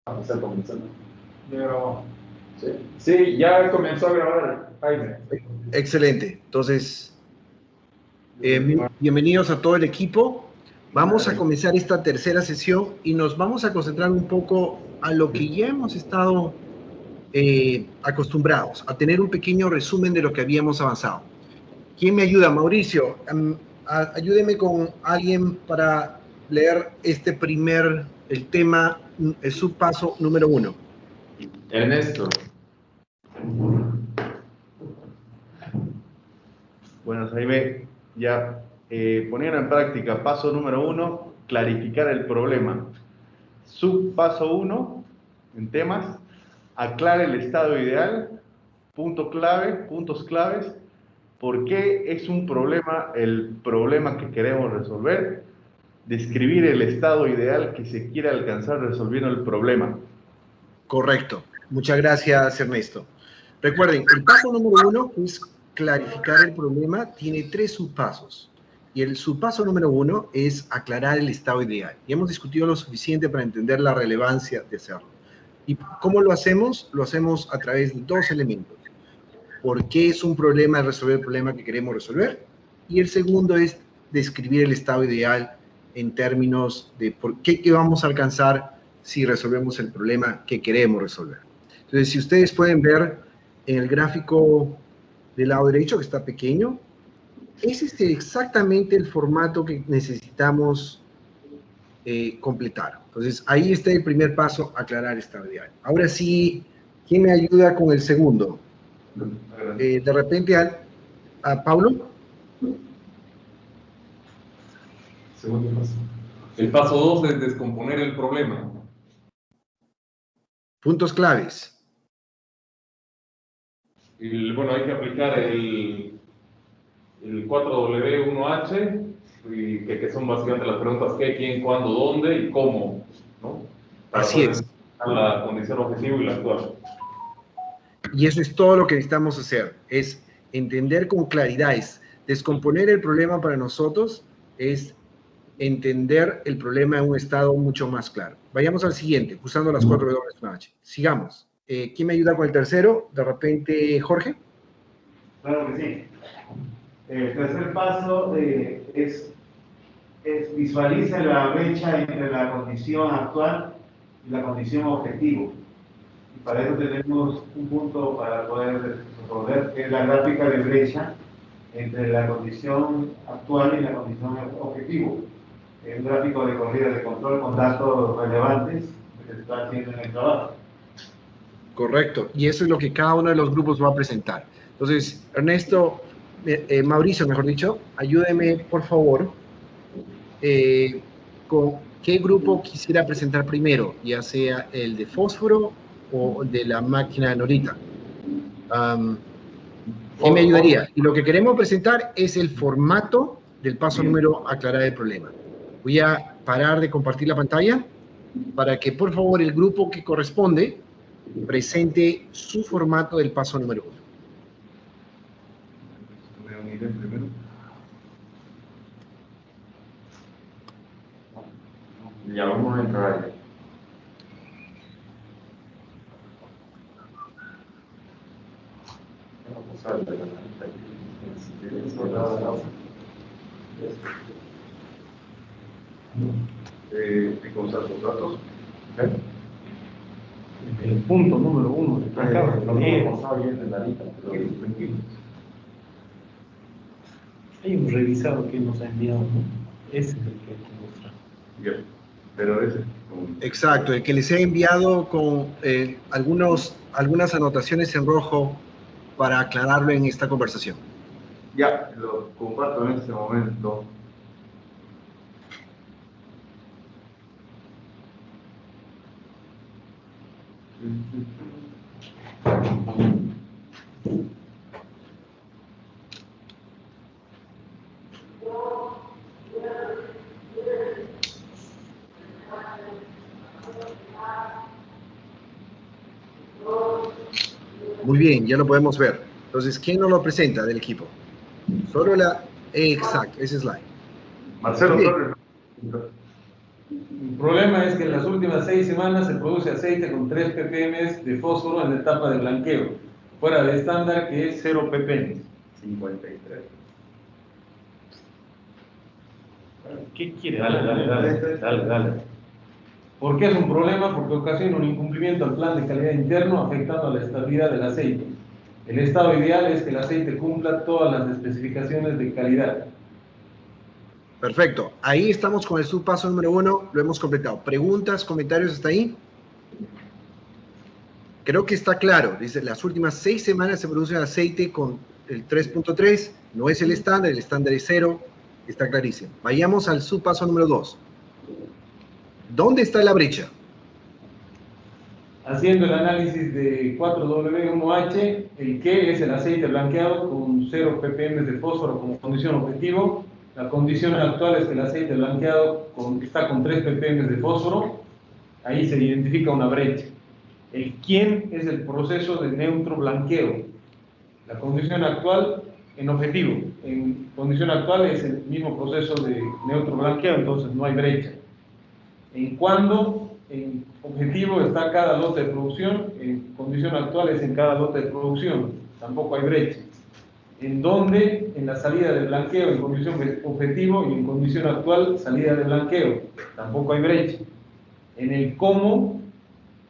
Está comenzando. Ya grabó. ¿Sí? Sí, ya comenzó a grabar, Jaime. Excelente. Entonces, bienvenidos a todo el equipo. Vamos a comenzar esta tercera sesión y nos vamos a concentrar un poco a lo que ya hemos estado acostumbrados, a tener un pequeño resumen de lo que habíamos avanzado. ¿Quién me ayuda? Mauricio, ayúdeme con alguien para leer el tema, el subpaso número 1. Ernesto. Bueno, Jaime, ya poner en práctica paso número 1, clarificar el problema. Subpaso 1, en temas, aclara el estado ideal, puntos claves, por qué es un problema el problema que queremos resolver, describir el estado ideal que se quiere alcanzar resolviendo el problema. Correcto. Muchas gracias, Ernesto. Recuerden, el paso número 1 es clarificar el problema, tiene 3 subpasos. Y el subpaso número 1 es aclarar el estado ideal. Y hemos discutido lo suficiente para entender la relevancia de hacerlo. ¿Y cómo lo hacemos? Lo hacemos a través de 2 elementos. ¿Por qué es un problema resolver el problema que queremos resolver? Y el segundo es describir el estado ideal en términos de por qué vamos a alcanzar si resolvemos el problema que queremos resolver. Entonces, si ustedes pueden ver en el gráfico del lado derecho, que está pequeño, ese es exactamente el formato que necesitamos completar. Entonces, ahí está el primer paso, aclarar el estado ideal. Ahora sí, ¿quién me ayuda con el segundo? De repente, a Paulo. Segundo paso. El paso 2 es descomponer el problema. Puntos claves. Bueno, hay que aplicar el 4W1H, que son básicamente las preguntas qué, quién, cuándo, dónde y cómo, ¿no? Para Así es. La condición objetivo y la actual. Y eso es todo lo que necesitamos hacer, es entender con claridad, es descomponer el problema para nosotros, es entender el problema en un estado mucho más claro. Vayamos al siguiente, usando las 4W1H. Sigamos. ¿Quién me ayuda con el tercero? De repente, Jorge. Claro que sí. El tercer paso es visualiza la brecha entre la condición actual y la condición objetivo. Y para eso tenemos un punto para poder resolver, que es la gráfica de brecha entre la condición actual y la condición objetivo. Es un gráfico de corrida de control con datos relevantes que se está haciendo en el trabajo. Correcto, y eso es lo que cada uno de los grupos va a presentar. Entonces, Ernesto, Mauricio, mejor dicho, ayúdeme, por favor, con qué grupo quisiera presentar primero, ya sea el de fósforo o de la máquina de Norita. ¿Quién me ayudaría? Y lo que queremos presentar es el formato del paso número aclarar el problema. Voy a parar de compartir la pantalla para que, por favor, el grupo que corresponde presente su formato del paso número 1. Ya vamos a entrar ahí. Hay que usar los datos. El punto número 1 de cada hay un revisado que nos ha enviado, ¿no? Ese es el que hay que mostrar. Bien, pero ese. Exacto, el que les he enviado con algunas anotaciones en rojo para aclararlo en esta conversación. Ya, lo comparto en este momento. Muy bien, ya lo podemos ver. Entonces, ¿quién nos lo presenta del equipo? Solo la... Exacto, ese slide. Marcelo Bien. Torres. El problema es que en las últimas 6 semanas se produce aceite con 3 ppm de fósforo en la etapa de blanqueo, fuera de estándar que es 0 ppm. 53. ¿Qué quiere? Dale. ¿Por qué es un problema? Porque ocasiona un incumplimiento al plan de calidad interno afectando a la estabilidad del aceite. El estado ideal es que el aceite cumpla todas las especificaciones de calidad. Perfecto. Ahí estamos con el subpaso número 1, lo hemos completado. ¿Preguntas, comentarios hasta ahí? Creo que está claro. Dice, las últimas 6 semanas se produce aceite con el 3.3, no es el estándar es 0, está clarísimo. Vayamos al subpaso número 2. ¿Dónde está la brecha? Haciendo el análisis de 4W1H, el que es el aceite blanqueado con 0 ppm de fósforo como condición objetivo. La condición actual es que el aceite blanqueado está con 3 ppm de fósforo. Ahí se identifica una brecha. El quién es el proceso de neutro blanqueo. La condición actual en objetivo. En condición actual es el mismo proceso de neutro blanqueo, entonces no hay brecha. En cuándo, en objetivo está cada lote de producción, en condición actual es en cada lote de producción, tampoco hay brecha. En dónde, en la salida de blanqueo, en condición objetivo y en condición actual, salida de blanqueo, tampoco hay brecha. En el cómo,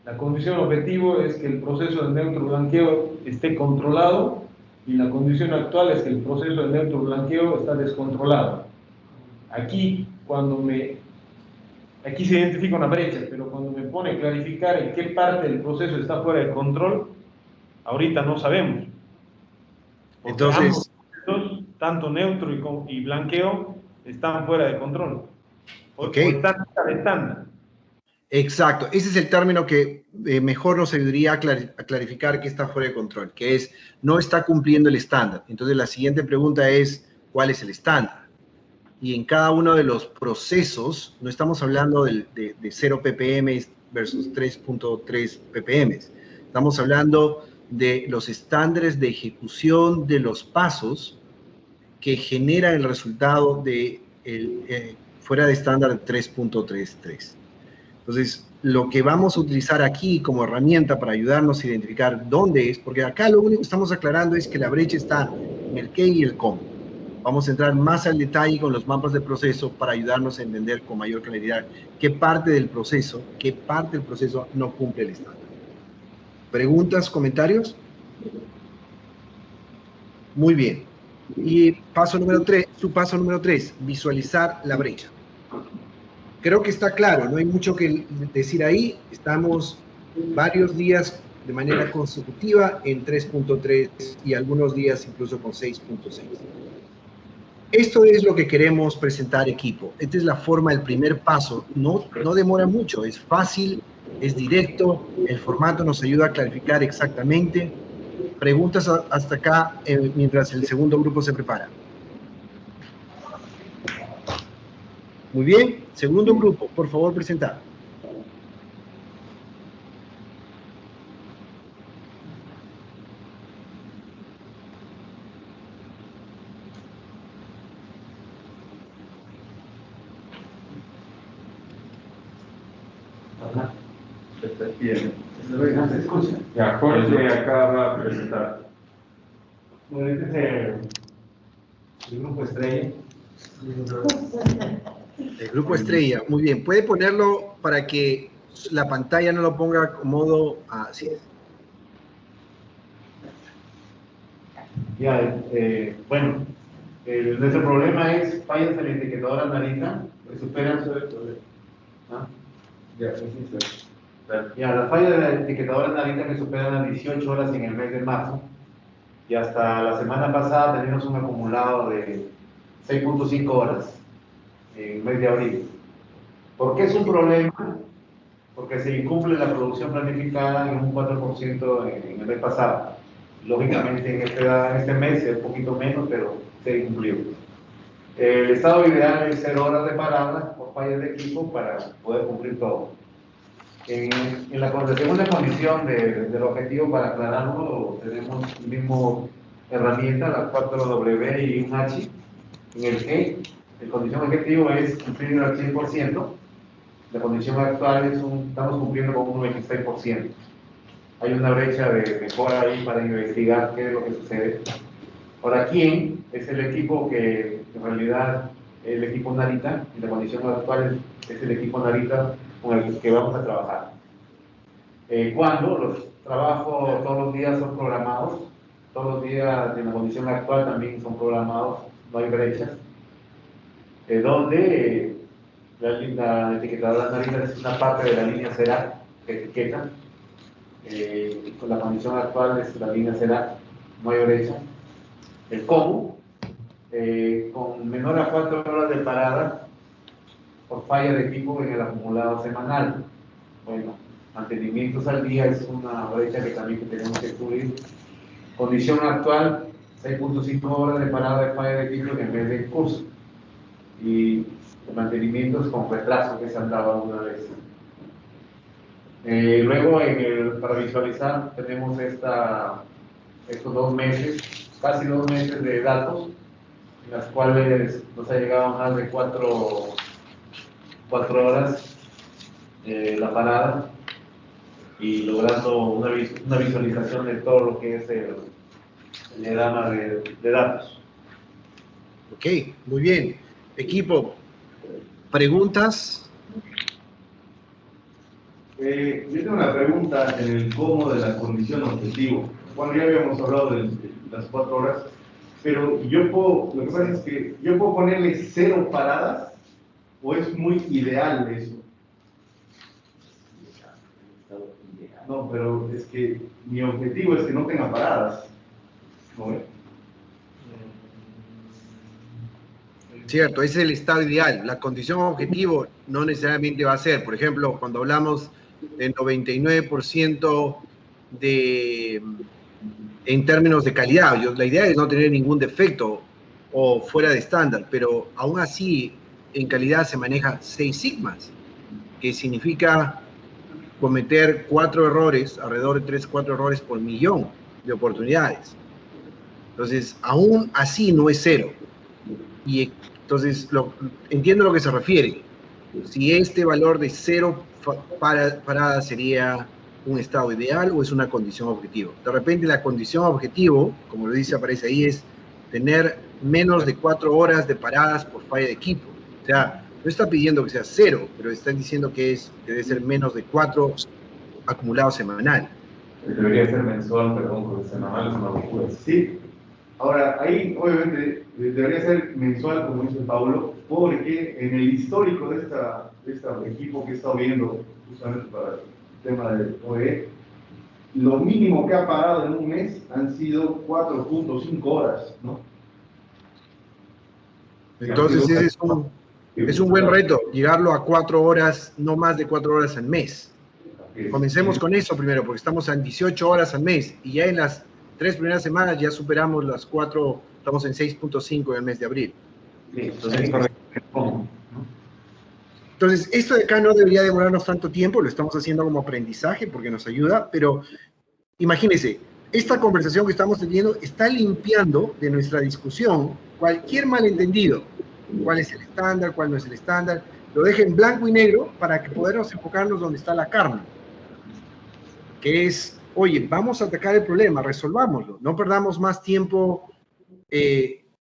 la condición objetivo es que el proceso de neutro blanqueo esté controlado y la condición actual es que el proceso de neutro blanqueo está descontrolado. Aquí se identifica una brecha, pero cuando me pone a clarificar en qué parte del proceso está fuera de control, ahorita no sabemos. Porque Entonces, ambos procesos, tanto neutro y blanqueo, están fuera de control. O están fuera de estándar. exacto. Ese es el término que mejor nos ayudaría a clarificar que está fuera de control, que es no está cumpliendo el estándar. Entonces, la siguiente pregunta es, ¿cuál es el estándar? Y en cada uno de los procesos, no estamos hablando de 0 ppm versus 3.3 ppm. Estamos hablando de los estándares de ejecución de los pasos que generan el resultado de fuera de estándar 3.33. Entonces, lo que vamos a utilizar aquí como herramienta para ayudarnos a identificar dónde es, porque acá lo único que estamos aclarando es que la brecha está en el qué y el cómo. Vamos a entrar más al detalle con los mapas de proceso para ayudarnos a entender con mayor claridad qué parte del proceso no cumple el estándar. ¿Preguntas, comentarios? Muy bien. Y paso número 3, subpaso número 3, visualizar la brecha. Creo que está claro, no hay mucho que decir ahí. Estamos varios días de manera consecutiva en 3.3 y algunos días incluso con 6.6. Esto es lo que queremos presentar, equipo. Esta es la forma, el primer paso. No demora mucho, es fácil, es directo, el formato nos ayuda a clarificar exactamente. Preguntas hasta acá mientras el segundo grupo se prepara. Muy bien, segundo grupo, por favor, presentar. Bien. ¿Se escucha? Ya, Jorge acá va a presentar. Bueno, este es el grupo estrella. El grupo estrella, muy bien. ¿Puede ponerlo para que la pantalla no lo ponga como modo así? Ya, bueno, nuestro problema es fallas en la etiquetadora analítica que superan sobre el problema. ¿Ah? Ya, sí, sí. Ya, las fallas de la etiquetadora analítica que superan las 18 horas en el mes de marzo y hasta la semana pasada tenemos un acumulado de 6.5 horas en el mes de abril. ¿Por qué es un problema? Porque se incumple la producción planificada en un 4% en el mes pasado. Lógicamente en este mes es un poquito menos, pero se incumplió. El estado ideal es 0 horas de parada por fallas de equipo para poder cumplir todo. En la segunda condición del objetivo, para aclararlo, tenemos la misma herramienta, las 4W y un H, en el que la condición objetivo es cumplir al 100%, La condición actual estamos cumpliendo con un 96%. Hay una brecha de mejora ahí para investigar qué es lo que sucede. Ahora, ¿quién es el equipo que en realidad el equipo Narita, en la condición actual es el equipo Narita con el que vamos a trabajar? Cuando los trabajos todos los días son programados, todos los días en la condición actual también son programados, no hay brechas, donde la etiquetadora Narita es una parte de la línea CERAC que etiqueta, con la condición actual es la línea CERAC, no hay brecha. El cómo, con menor a 4 horas de parada por falla de equipo en el acumulado semanal. Bueno, mantenimientos al día es una brecha que también tenemos que cubrir. Condición actual, 6.5 horas de parada de falla de equipo en el mes de curso. Y mantenimientos con retraso que se han dado una vez. Luego, para visualizar, tenemos estos 2 meses, casi 2 meses de datos, en las cuales nos ha llegado más de 4 horas la parada y logrando una visualización de todo lo que es el diagrama de datos. Ok, muy bien. Equipo, ¿preguntas? Yo tengo una pregunta en el cómo de la condición objetivo. Bueno, ya habíamos hablado de las 4 horas, pero lo que pasa es que yo puedo ponerle 0 paradas, o es muy ideal eso. No, pero es que mi objetivo es que no tenga paradas. ¿No? Cierto, ese es el estado ideal. La condición objetivo no necesariamente va a ser, por ejemplo, cuando hablamos del 99% en términos de calidad, la idea es no tener ningún defecto o fuera de estándar, pero aún así en calidad se maneja 6 sigmas, que significa cometer 4 errores, alrededor de 3-4 errores por millón de oportunidades. Entonces, aún así no es 0. Y entonces, entiendo a lo que se refiere. Si este valor de 0 paradas sería un estado ideal o es una condición objetivo. De repente la condición objetivo, como lo dice, aparece ahí, es tener menos de 4 horas de paradas por falla de equipo. O sea, no está pidiendo que sea 0, pero están diciendo que debe ser menos de 4 acumulados semanal. Debería ser mensual, perdón, porque semanal es una locura. Sí. Ahora, ahí obviamente debería ser mensual, como dice Pablo, porque en el histórico de este equipo que he estado viendo, justamente para el tema del OE, lo mínimo que ha parado en un mes han sido 4.5 horas, ¿no? Entonces ese es un buen reto, llegarlo a 4 horas, no más de 4 horas al mes. Comencemos con eso primero, porque estamos en 18 horas al mes, y ya en las 3 primeras semanas ya superamos las 4, estamos en 6.5 en el mes de abril. Sí, entonces, ¿cómo? Entonces, esto de acá no debería demorarnos tanto tiempo, lo estamos haciendo como aprendizaje porque nos ayuda, pero imagínense, esta conversación que estamos teniendo está limpiando de nuestra discusión cualquier malentendido. ¿Cuál es el estándar? ¿Cuál no es el estándar? Lo deja en blanco y negro para que podamos enfocarnos donde está la carne, que es, oye, vamos a atacar el problema, resolvámoslo, no perdamos más tiempo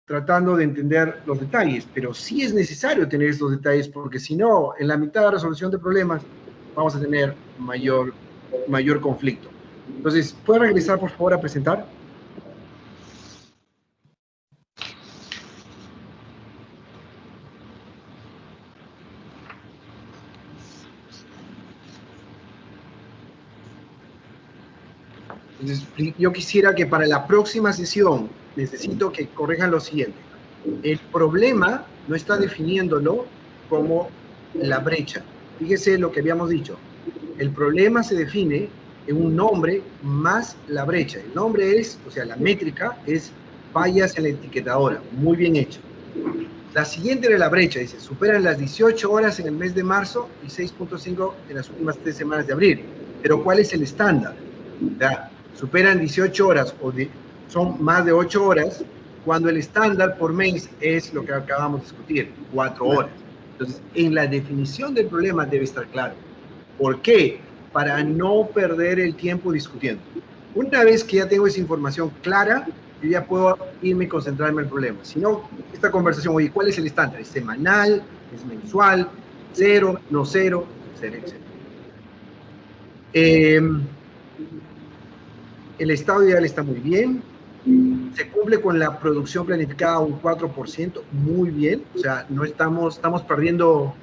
tratando de entender los detalles, pero sí es necesario tener estos detalles, porque si no, en la mitad de la resolución de problemas vamos a tener mayor conflicto. Entonces, ¿puede regresar, por favor, a presentar? Entonces, yo quisiera que para la próxima sesión necesito que corrijan lo siguiente. El problema no está definiéndolo como la brecha. Fíjese lo que habíamos dicho. El problema se define en un nombre más la brecha. El nombre es, o sea, la métrica es fallas en la etiquetadora. Muy bien hecho. La siguiente era la brecha. Dice, superan las 18 horas en el mes de marzo y 6.5 en las últimas 3 semanas de abril. Pero ¿cuál es el estándar? O sea, superan 18 horas o son más de 8 horas, cuando el estándar por mes es lo que acabamos de discutir, 4 horas. Entonces, en la definición del problema debe estar claro. ¿Por qué? Para no perder el tiempo discutiendo. Una vez que ya tengo esa información clara, yo ya puedo irme y concentrarme en el problema. Si no, esta conversación, oye, ¿cuál es el estándar? ¿Es semanal? ¿Es mensual? ¿Cero? ¿No cero? Etcétera, etcétera. El estado ideal está muy bien. Se cumple con la producción planificada a un 4%, muy bien. O sea, no estamos perdiendo,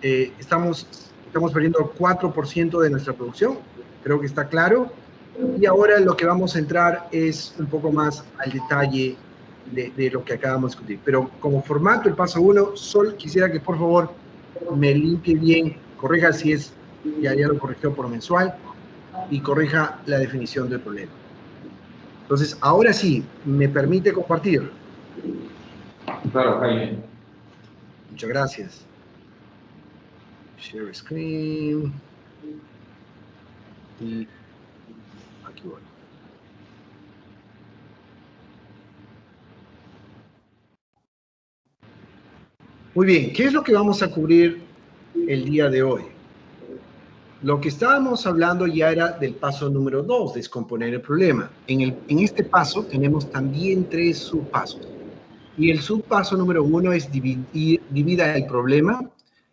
estamos perdiendo el 4% de nuestra producción. Creo que está claro. Y ahora lo que vamos a entrar es un poco más al detalle de lo que acabamos de discutir. Pero como formato, el paso 1, Sol, quisiera que por favor me limpie bien, corrija si es, ya lo corrigió por mensual, y corrija la definición del problema. Entonces, ahora sí, ¿me permite compartir? Claro, Jaime. Muchas gracias. Share screen. Y aquí voy. Muy bien, ¿qué es lo que vamos a cubrir el día de hoy? Lo que estábamos hablando ya era del paso número 2, descomponer el problema. En este paso tenemos también 3 subpasos. Y el subpaso número 1 es divida el problema.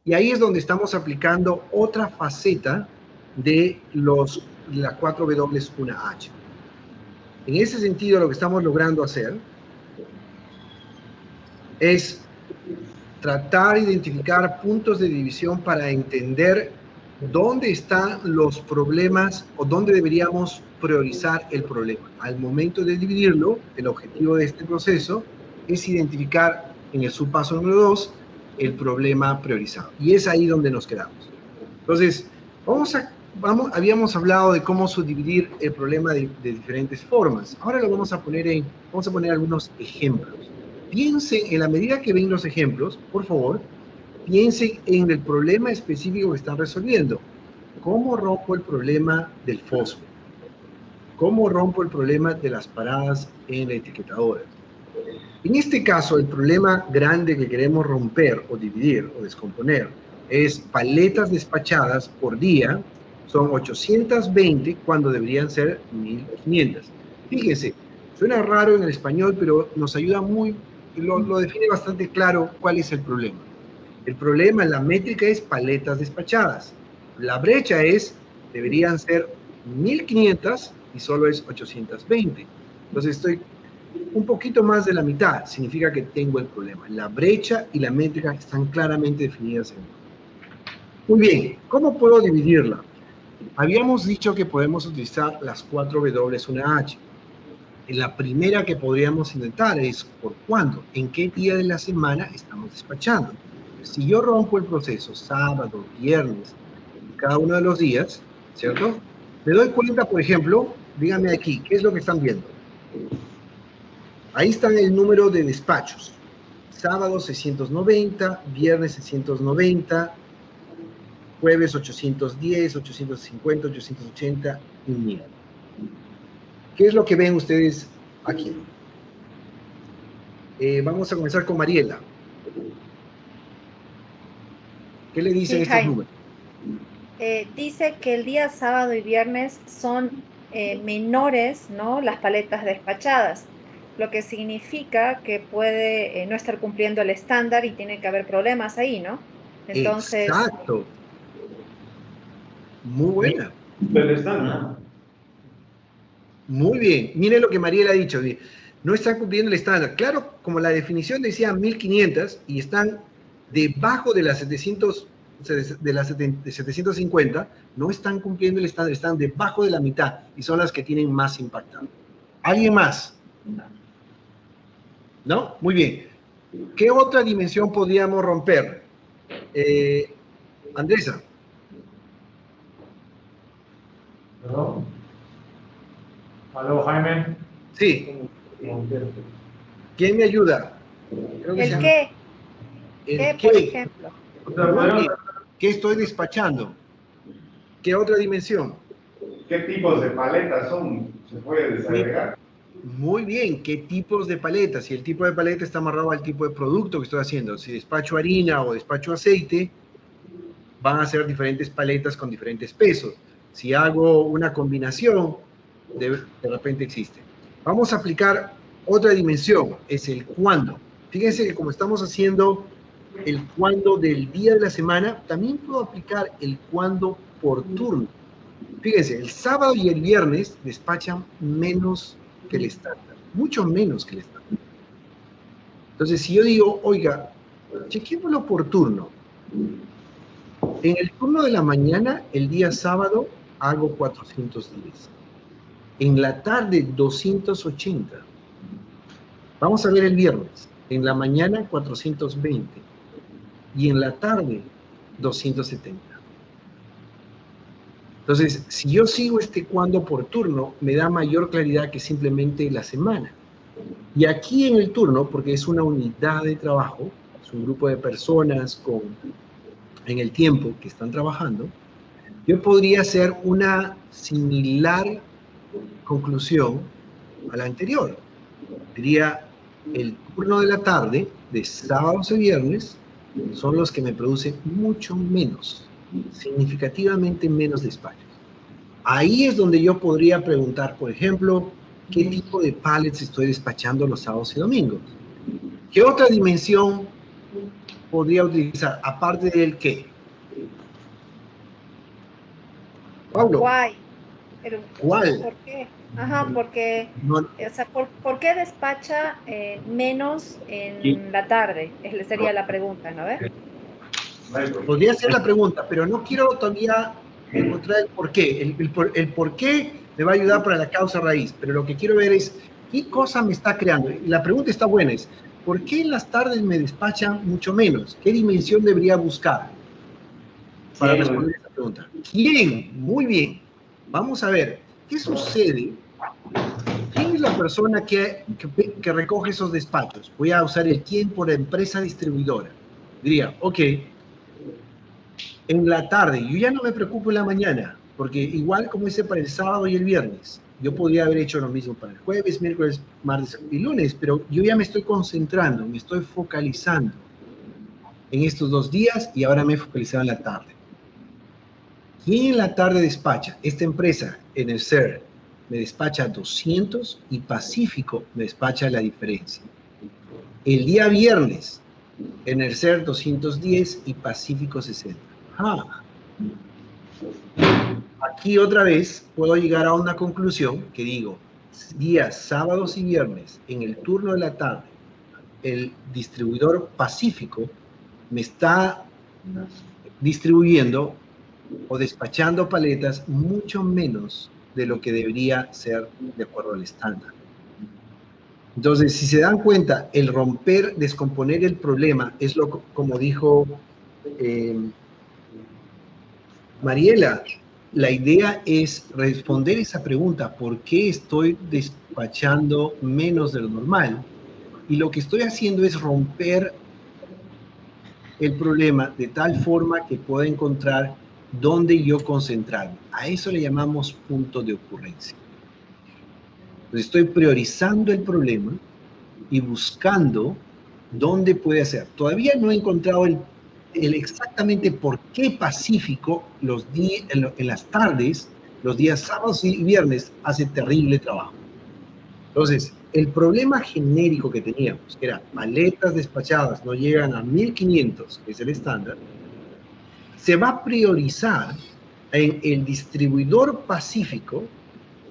Y ahí es donde estamos aplicando otra faceta de la 4W1H. En ese sentido, lo que estamos logrando hacer es tratar de identificar puntos de división para entender dónde están los problemas o dónde deberíamos priorizar el problema. Al momento de dividirlo, el objetivo de este proceso es identificar en el subpaso número 2 el problema priorizado. Y es ahí donde nos quedamos. Entonces, habíamos hablado de cómo subdividir el problema de diferentes formas. Ahora lo vamos a poner algunos ejemplos. Piensen, en la medida que ven los ejemplos, por favor, piensen en el problema específico que están resolviendo. ¿Cómo rompo el problema del fósforo? ¿Cómo rompo el problema de las paradas en la etiquetadora? En este caso, el problema grande que queremos romper o dividir o descomponer es paletas despachadas por día, son 820 cuando deberían ser 1500. Fíjense, suena raro en el español, pero nos ayuda lo define bastante claro cuál es el problema. El problema en la métrica es paletas despachadas. La brecha deberían ser 1500 y solo es 820. Entonces estoy un poquito más de la mitad, significa que tengo el problema. La brecha y la métrica están claramente definidas. Muy bien, ¿cómo puedo dividirla? Habíamos dicho que podemos utilizar las 4W1H. La primera que podríamos intentar es ¿por cuándo? ¿En qué día de la semana estamos despachando? Si yo rompo el proceso sábado, viernes, cada uno de los días, ¿cierto? Me doy cuenta, por ejemplo, díganme aquí, ¿qué es lo que están viendo? Ahí está el número de despachos. Sábado 690, viernes 690, jueves 810, 850, 880 y 1000. ¿Qué es lo que ven ustedes aquí? Vamos a comenzar con Mariela. ¿Qué le dicen estos números? Dice que el día sábado y viernes son menores, ¿no? Las paletas despachadas, lo que significa que puede no estar cumpliendo el estándar y tiene que haber problemas ahí, ¿no? Entonces, exacto. Muy buena. Pero estándar. Muy bien. Miren lo que Mariela ha dicho. No están cumpliendo el estándar. Claro, como la definición decía 1500 y están debajo de las 750, no están cumpliendo el estándar, están debajo de la mitad y son las que tienen más impactado. ¿Alguien más? ¿No? Muy bien. ¿Qué otra dimensión podríamos romper? Andresa. ¿Perdón? ¿Aló, Jaime? Sí. ¿Quién me ayuda? Creo que ¿el qué? ¿El ¿Qué, por qué? ejemplo? ¿Qué estoy despachando? ¿Qué otra dimensión? ¿Qué tipos de paletas son? ¿Se puede desagregar? Muy bien, ¿qué tipos de paletas? Si el tipo de paleta está amarrado al tipo de producto que estoy haciendo, si despacho harina o despacho aceite, van a ser diferentes paletas con diferentes pesos. Si hago una combinación, de repente existe. Vamos a aplicar otra dimensión, es el cuándo. Fíjense que como estamos haciendo el cuándo del día de la semana, también puedo aplicar el cuándo por turno. Fíjense, el sábado y el viernes despachan menos que el estándar, mucho menos que el estándar. Entonces, si yo digo, oiga, chequémoslo por turno. En el turno de la mañana, el día sábado, hago 410. En la tarde, 280. Vamos a ver el viernes. En la mañana, 420. Y en la tarde, 270. Entonces, si yo sigo este cuándo por turno, me da mayor claridad que simplemente la semana. Y aquí en el turno, porque es una unidad de trabajo, es un grupo de personas en el tiempo que están trabajando, yo podría hacer una similar conclusión a la anterior. Diría, el turno de la tarde, de sábados y viernes, son los que me producen mucho menos, significativamente menos despachos. Ahí es donde yo podría preguntar, por ejemplo, ¿qué tipo de pallets estoy despachando los sábados y domingos? ¿Qué otra dimensión podría utilizar, aparte del qué? Pablo. Guay. Pero, ¿Cuál? ¿por qué? Ajá, porque, No, o sea, ¿por qué despacha menos en la tarde? Sería la pregunta, ¿no ves? podría ser la pregunta, pero no quiero todavía encontrar el por qué. El por qué me va a ayudar para la causa raíz, pero lo que quiero ver es qué cosa me está creando. Y la pregunta está buena, es ¿por qué en las tardes me despachan mucho menos? ¿Qué dimensión debería buscar para responder esa pregunta? ¿Quién? Muy bien. Vamos a ver, ¿qué sucede? ¿Quién es la persona que recoge esos despachos? Voy a usar el quién por empresa distribuidora. Diría, ok, en la tarde, yo ya no me preocupo en la mañana, porque igual como hice para el sábado y el viernes, yo podría haber hecho lo mismo para el jueves, miércoles, martes y lunes, pero yo ya me estoy concentrando, me estoy focalizando en estos 2 días y ahora me he focalizado en la tarde. ¿Quién en la tarde despacha? Esta empresa, en el SER, me despacha 200 y Pacífico me despacha la diferencia. El día viernes, en el SER 210 y Pacífico 60. Aquí otra vez puedo llegar a una conclusión que digo, días sábados y viernes, en el turno de la tarde, el distribuidor Pacífico me está distribuyendo o despachando paletas mucho menos de lo que debería ser de acuerdo al estándar. Entonces, si se dan cuenta, el romper, descomponer el problema es como dijo Mariela, la idea es responder esa pregunta, ¿por qué estoy despachando menos de lo normal? Y lo que estoy haciendo es romper el problema de tal forma que pueda encontrar dónde yo concentrarme. A eso le llamamos punto de ocurrencia. Entonces estoy priorizando el problema y buscando dónde puede hacer. Todavía no he encontrado el exactamente por qué Pacífico en las tardes, los días sábados y viernes, hace terrible trabajo. Entonces, el problema genérico que teníamos, que era paletas despachadas no llegan a 1500, que es el estándar, se va a priorizar en el distribuidor Pacífico.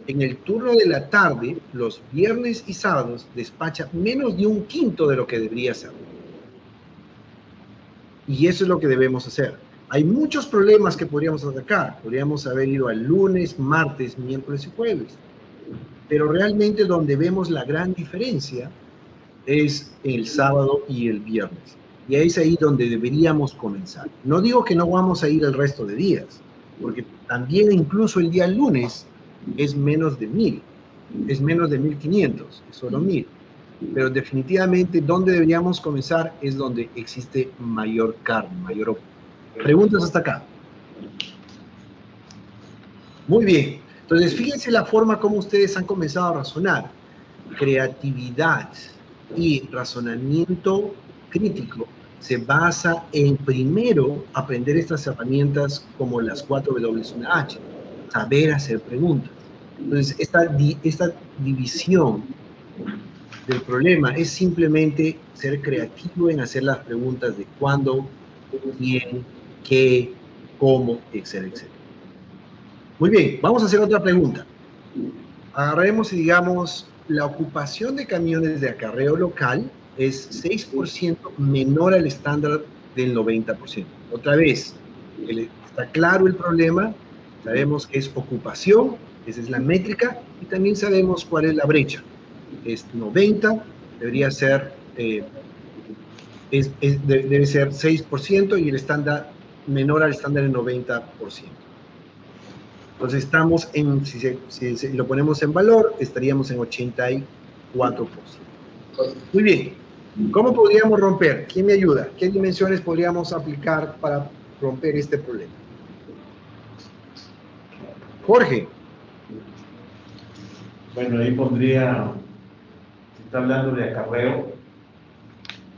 En el turno de la tarde, los viernes y sábados, despacha menos de 1/5 de lo que debería ser. Y eso es lo que debemos hacer. Hay muchos problemas que podríamos atacar. Podríamos haber ido al lunes, martes, miércoles y jueves. Pero realmente donde vemos la gran diferencia es el sábado y el viernes. Y es ahí donde deberíamos comenzar. No digo que no vamos a ir el resto de días, porque también incluso el día lunes es menos de 1000, es menos de 1500, es solo 1000. Pero definitivamente donde deberíamos comenzar es donde existe mayor carne, mayor. Preguntas hasta acá. Muy bien. Entonces, fíjense la forma como ustedes han comenzado a razonar. creatividad y razonamiento crítico se basa en, primero, aprender estas herramientas como las 4W1H, saber hacer preguntas. Entonces, esta división del problema es simplemente ser creativo en hacer las preguntas de cuándo, quién, qué, cómo, etcétera, etcétera. Muy bien, vamos a hacer otra pregunta. Agarremos y digamos, la ocupación de camiones de acarreo local es 6% menor al estándar del 90%. Otra vez, está claro el problema, sabemos que es ocupación, esa es la métrica, y también sabemos cuál es la brecha. Es 90, debería ser, debe ser 6% y el estándar menor al estándar del 90%. Entonces estamos en, si lo ponemos en valor, estaríamos en 84%. Muy bien. ¿Cómo podríamos romper? ¿Quién me ayuda? ¿Qué dimensiones podríamos aplicar para romper este problema? Jorge. Bueno, ahí pondría, si está hablando de acarreo.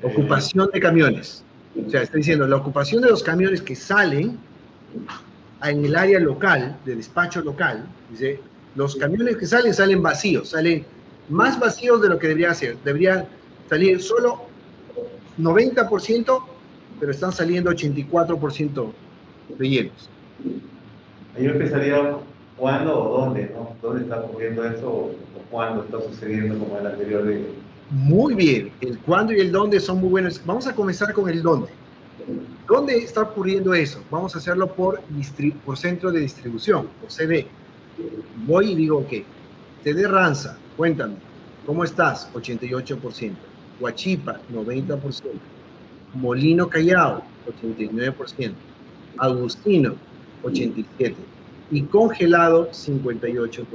Ocupación de camiones. O sea, está diciendo, la ocupación de los camiones que salen en el área local, de despacho local, dice, los camiones que salen vacíos, salen más vacíos de lo que debería ser. Debería salir solo 90%, pero están saliendo 84% rellenos. Yo empezaría cuándo o dónde, ¿no? ¿Dónde está ocurriendo eso o cuándo está sucediendo como el anterior de... Muy bien, el cuándo y el dónde son muy buenos. Vamos a comenzar con el dónde. ¿Dónde está ocurriendo eso? Vamos a hacerlo por centro de distribución, por CD. Voy y digo, ok, CD Ranza, cuéntame, ¿cómo estás? 88%. Huachipa, 90%. Molino Callao, 89%. Agustino, 87%. Y congelado, 58%.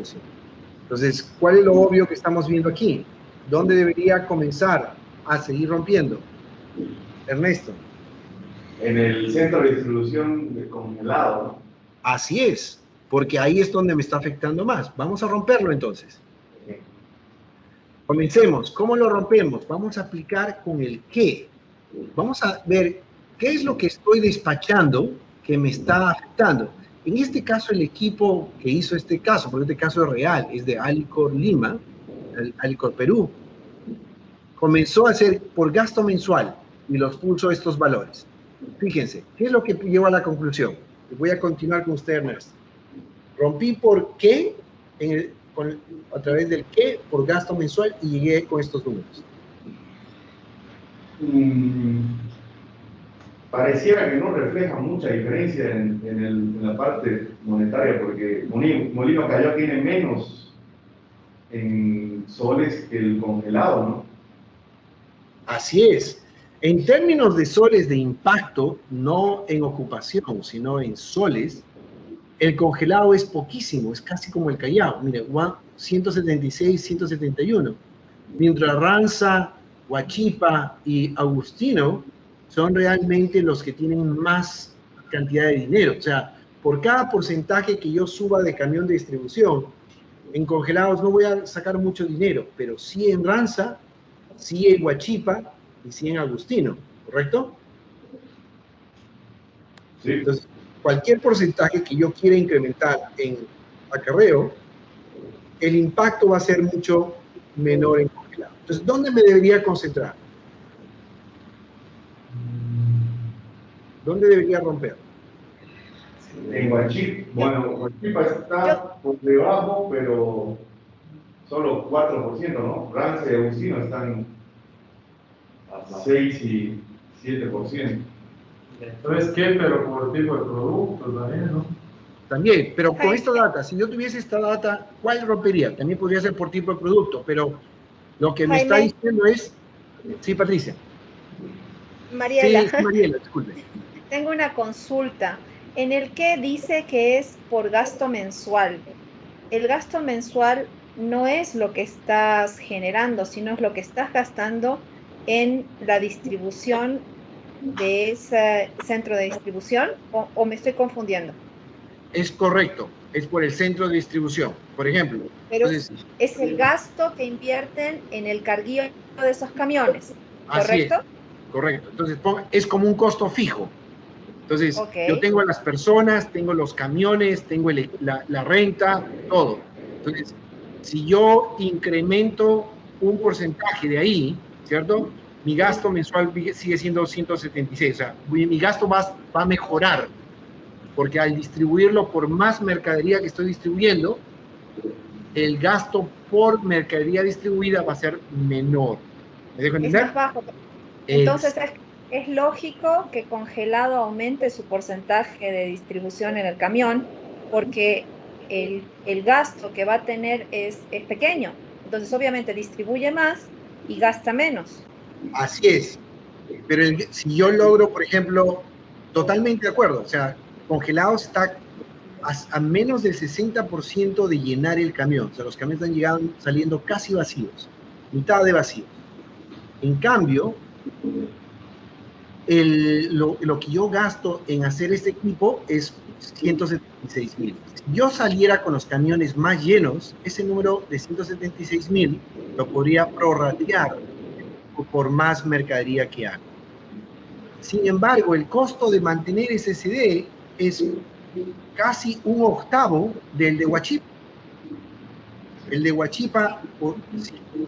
Entonces, ¿cuál es lo obvio que estamos viendo aquí? ¿Dónde debería comenzar a seguir rompiendo? Ernesto. En el centro de distribución de congelado, ¿no? Así es, porque ahí es donde me está afectando más. Vamos a romperlo entonces. Comencemos. ¿Cómo lo rompemos? Vamos a aplicar con el qué. Vamos a ver qué es lo que estoy despachando que me está afectando. En este caso, el equipo que hizo este caso, porque este caso es real, es de Alicor Lima, Alicor Perú, comenzó a hacer por gasto mensual y los puso estos valores. Fíjense, ¿qué es lo que lleva a la conclusión? Voy a continuar con usted, Ernesto. Rompí por qué a través del qué por gasto mensual y llegué con estos números. Pareciera que no refleja mucha diferencia en la parte monetaria, porque Molino Callao tiene menos en soles que el congelado, ¿no? Así es. En términos de soles de impacto, no en ocupación, sino en soles, el congelado es poquísimo, es casi como el Callao. Mire, 176, 171. Mientras Ranza, Huachipa y Agustino son realmente los que tienen más cantidad de dinero. O sea, por cada porcentaje que yo suba de camión de distribución, en congelados no voy a sacar mucho dinero, pero sí en Ranza, sí en Huachipa y sí en Agustino, ¿correcto? Sí. Entonces, cualquier porcentaje que yo quiera incrementar en acarreo, el impacto va a ser mucho menor en congelado. Entonces, ¿dónde me debería concentrar? ¿Dónde debería romper? En Huachipa, bueno, Huachipa está por debajo, pero solo 4%, ¿no? Ranza y Agustino están a 6 y 7%. Entonces, ¿qué? Pero por tipo de producto también, ¿no? También, pero con esta data, si yo tuviese esta data, ¿cuál rompería? También podría ser por tipo de producto, pero lo que me está diciendo es... Sí, Patricia. Mariela. Sí, Mariela, disculpe. Tengo una consulta. En el que dice que es por gasto mensual. El gasto mensual no es lo que estás generando, sino es lo que estás gastando en la distribución de ese centro de distribución, o me estoy confundiendo. Es correcto, es por el centro de distribución, por ejemplo. Pero Entonces, es el gasto que invierten en el carguío de esos camiones, así es, ¿correcto? correcto. Entonces, es como un costo fijo. Entonces, Ok. yo tengo a las personas, tengo los camiones, tengo la renta, todo. Entonces, si yo incremento un porcentaje de ahí, ¿cierto? Mi gasto mensual sigue siendo 176. O sea, mi gasto va a mejorar, porque al distribuirlo por más mercadería que estoy distribuyendo, el gasto por mercadería distribuida va a ser menor. ¿Me dejo Es entender? más bajo. Entonces es lógico que Congelado aumente su porcentaje de distribución en el camión, porque el gasto que va a tener es pequeño. Entonces obviamente distribuye más y gasta menos. Así es. Pero si yo logro, por ejemplo, totalmente de acuerdo, o sea, Congelado está a menos del 60% de llenar el camión. O sea, los camiones están saliendo casi vacíos, mitad de vacíos. En cambio, lo que yo gasto en hacer este equipo es 176,000. Si yo saliera con los camiones más llenos, ese número de 176,000 lo podría prorratear por más mercadería que haga. Sin embargo, el costo de mantener ese CD es casi un octavo del de Huachipa. El de Huachipa,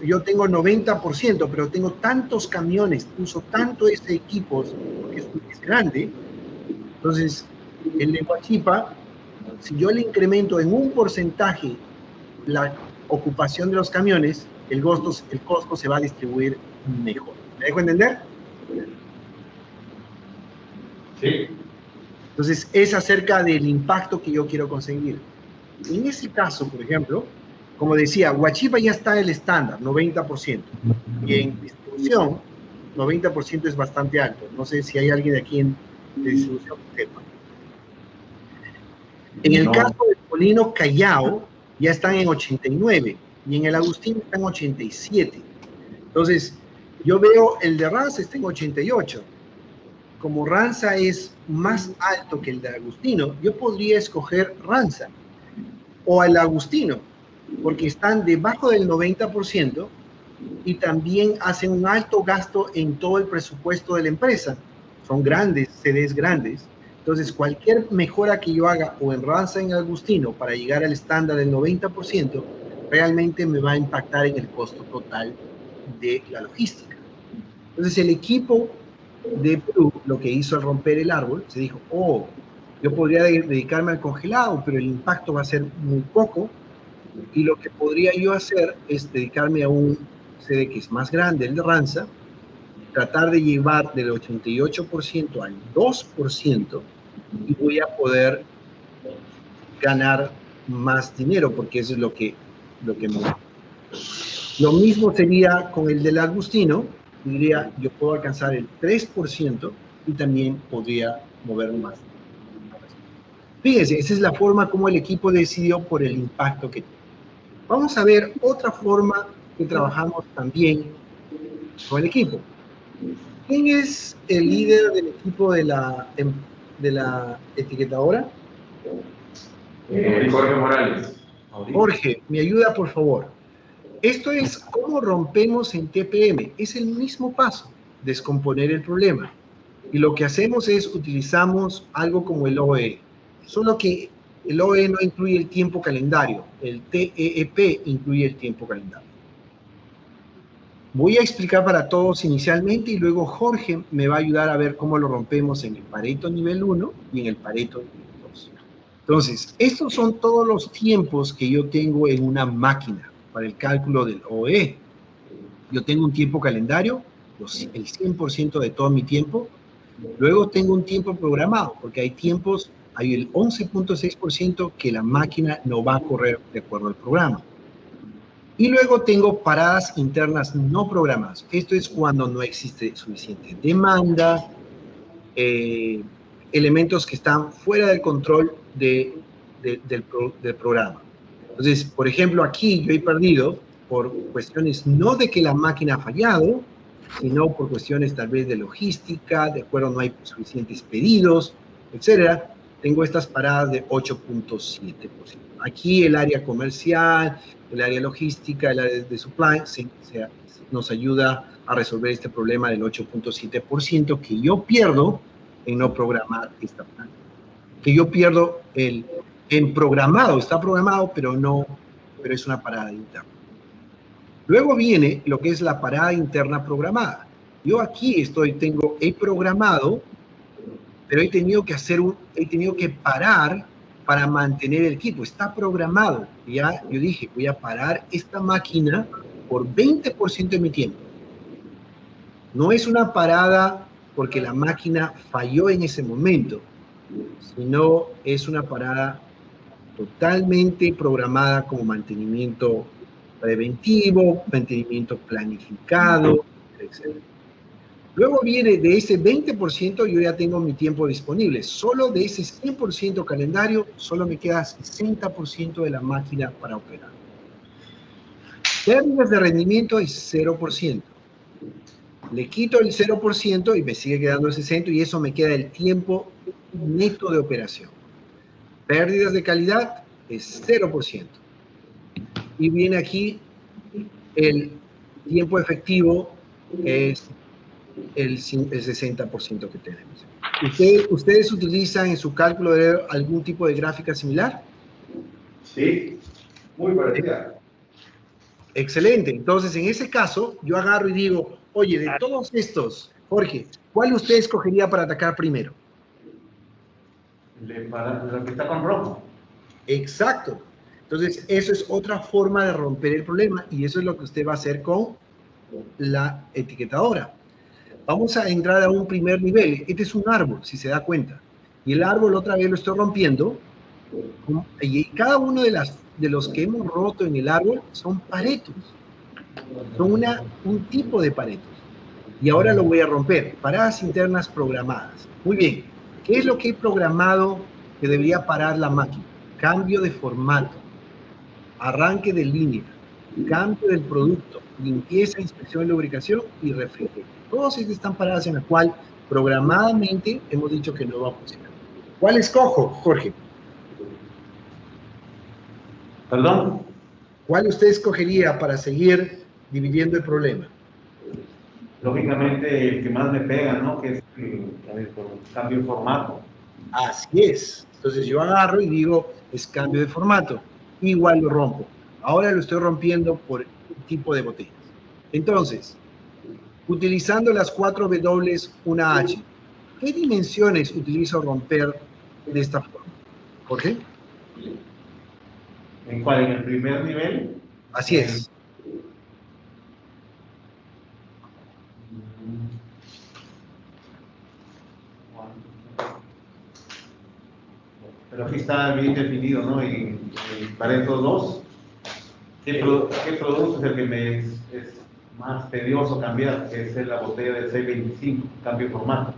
yo tengo 90%, pero tengo tantos camiones, uso tanto ese equipo, porque es grande. Entonces, el de Huachipa, si yo le incremento en un porcentaje la ocupación de los camiones, el costo se va a distribuir mejor. ¿Me dejo entender? Sí. Entonces, es acerca del impacto que yo quiero conseguir. En ese caso, por ejemplo, como decía, Huachipa ya está en el estándar, 90%. Y en distribución, 90% es bastante alto. No sé si hay alguien aquí de distribución que sepa. En el caso del Molino Callao, ya están en 89. Y en el Agustín están en 87. Entonces, yo veo el de Ranza está en 88. Como Ranza es más alto que el de Agustino, yo podría escoger Ranza o el Agustino, porque están debajo del 90% y también hacen un alto gasto en todo el presupuesto de la empresa. Son grandes, CDs grandes. Entonces, cualquier mejora que yo haga o en Ranza o en Agustino para llegar al estándar del 90%, realmente me va a impactar en el costo total de la logística. Entonces, el equipo de Perú lo que hizo al romper el árbol, se dijo, yo podría dedicarme al congelado, pero el impacto va a ser muy poco, y lo que podría yo hacer es dedicarme a un CD que es más grande, el de Ranza, tratar de llevar del 88% al 2%, y voy a poder ganar más dinero, porque eso es lo que me da. Lo mismo sería con el del Agustino, diría, yo puedo alcanzar el 3% y también podría mover más. Fíjense, esa es la forma como el equipo decidió por el impacto que tiene. Vamos a ver otra forma que trabajamos también con el equipo. ¿Quién es el líder del equipo de la etiquetadora? Jorge Morales. Jorge, ¿me ayuda, por favor? Esto es cómo rompemos en TPM. Es el mismo paso, descomponer el problema. Y lo que hacemos es utilizamos algo como el OE. Solo que el OE no incluye el tiempo calendario. El TEP incluye el tiempo calendario. Voy a explicar para todos inicialmente y luego Jorge me va a ayudar a ver cómo lo rompemos en el Pareto nivel 1 y en el Pareto nivel 2. Entonces, estos son todos los tiempos que yo tengo en una máquina para el cálculo del OE. Yo tengo un tiempo calendario, el 100% de todo mi tiempo. Luego tengo un tiempo programado, porque hay el 11.6% que la máquina no va a correr de acuerdo al programa. Y luego tengo paradas internas no programadas. Esto es cuando no existe suficiente demanda, elementos que están fuera del control del programa. Entonces, por ejemplo, aquí yo he perdido por cuestiones no de que la máquina ha fallado, sino por cuestiones tal vez de logística, de acuerdo, no hay suficientes pedidos, etc. tengo estas paradas de 8.7%. Aquí el área comercial, el área logística, el área de supply, nos ayuda a resolver este problema del 8.7% que yo pierdo en no programar esta planta. Que yo pierdo en programado, está programado, pero es una parada interna. Luego viene lo que es la parada interna programada. Yo aquí he programado, pero he tenido que parar para mantener el equipo. Está programado. Ya yo dije, voy a parar esta máquina por 20% de mi tiempo. No es una parada porque la máquina falló en ese momento, sino es una parada totalmente programada como mantenimiento preventivo, mantenimiento planificado, etc. Luego viene de ese 20%, yo ya tengo mi tiempo disponible. Solo de ese 100% calendario, solo me queda 60% de la máquina para operar. Pérdidas de rendimiento es 0%. Le quito el 0% y me sigue quedando el 60% y eso me queda el tiempo neto de operación. Pérdidas de calidad es 0%. Y viene aquí el tiempo efectivo, que es el 60% que tenemos. ¿Ustedes utilizan en su cálculo de algún tipo de gráfica similar? Sí, muy parecida. Excelente. Entonces, en ese caso, yo agarro y digo, oye, de todos estos, Jorge, ¿cuál usted escogería para atacar primero? Lo que está con rojo. Exacto. Entonces, eso es otra forma de romper el problema y eso es lo que usted va a hacer con la etiquetadora. Vamos a entrar a un primer nivel. Este es un árbol, si se da cuenta. Y el árbol otra vez lo estoy rompiendo. Y cada uno de los que hemos roto en el árbol son paretos. Son un tipo de paretos. Y ahora lo voy a romper. Paradas internas programadas. Muy bien. ¿Qué es lo que he programado que debería parar la máquina? Cambio de formato. Arranque de línea. Cambio del producto. Limpieza, inspección y lubricación y refrigerio. Todas estas están paradas en la cual programadamente hemos dicho que no va a funcionar. ¿Cuál escojo, Jorge? ¿Perdón? ¿Cuál usted escogería para seguir dividiendo el problema? Lógicamente el que más me pega, ¿no? Que es el cambio de formato. Así es. Entonces yo agarro y digo, es cambio de formato. Igual lo rompo. Ahora lo estoy rompiendo por tipo de botellas. Entonces, utilizando las 4 W, una H, ¿qué dimensiones utilizo romper de esta forma? Jorge. ¿En cuál? ¿En el primer nivel? Así es. Pero aquí está bien definido, ¿no? Y Pareto 2. ¿Qué producto es el que me es más tedioso cambiar? Que es la botella de 625, cambio de formato.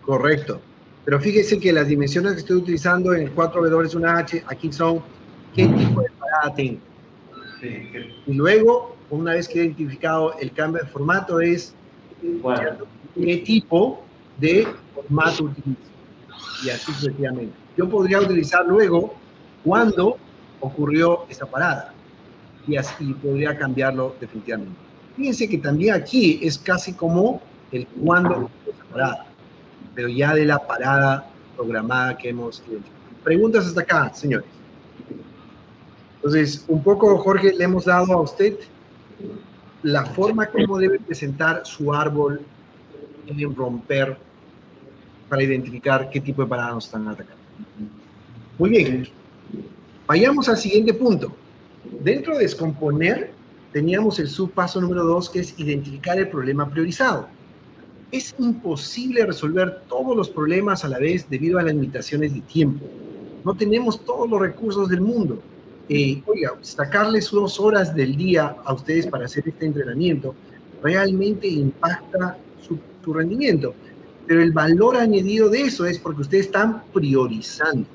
Correcto. Pero fíjese que las dimensiones que estoy utilizando en el 4W, una H, aquí son qué tipo de parada tengo. Sí, y luego, una vez que he identificado el cambio de formato, es qué tipo de formato utilizo. Y así sucesivamente. Yo podría utilizar luego cuándo ocurrió esa parada. Y así podría cambiarlo definitivamente. Fíjense que también aquí es casi como el cuándo ocurrió esa parada, pero ya de la parada programada que hemos identificado. Preguntas hasta acá, señores. Entonces, un poco, Jorge, le hemos dado a usted la forma como debe presentar su árbol en romper para identificar qué tipo de parada nos están atacando. Muy bien. Vayamos al siguiente punto. Dentro de descomponer, teníamos el subpaso número 2, que es identificar el problema priorizado. Es imposible resolver todos los problemas a la vez debido a las limitaciones de tiempo. No tenemos todos los recursos del mundo. Oiga, sacarles 2 horas del día a ustedes para hacer este entrenamiento realmente impacta su rendimiento. Pero el valor añadido de eso es porque ustedes están priorizando.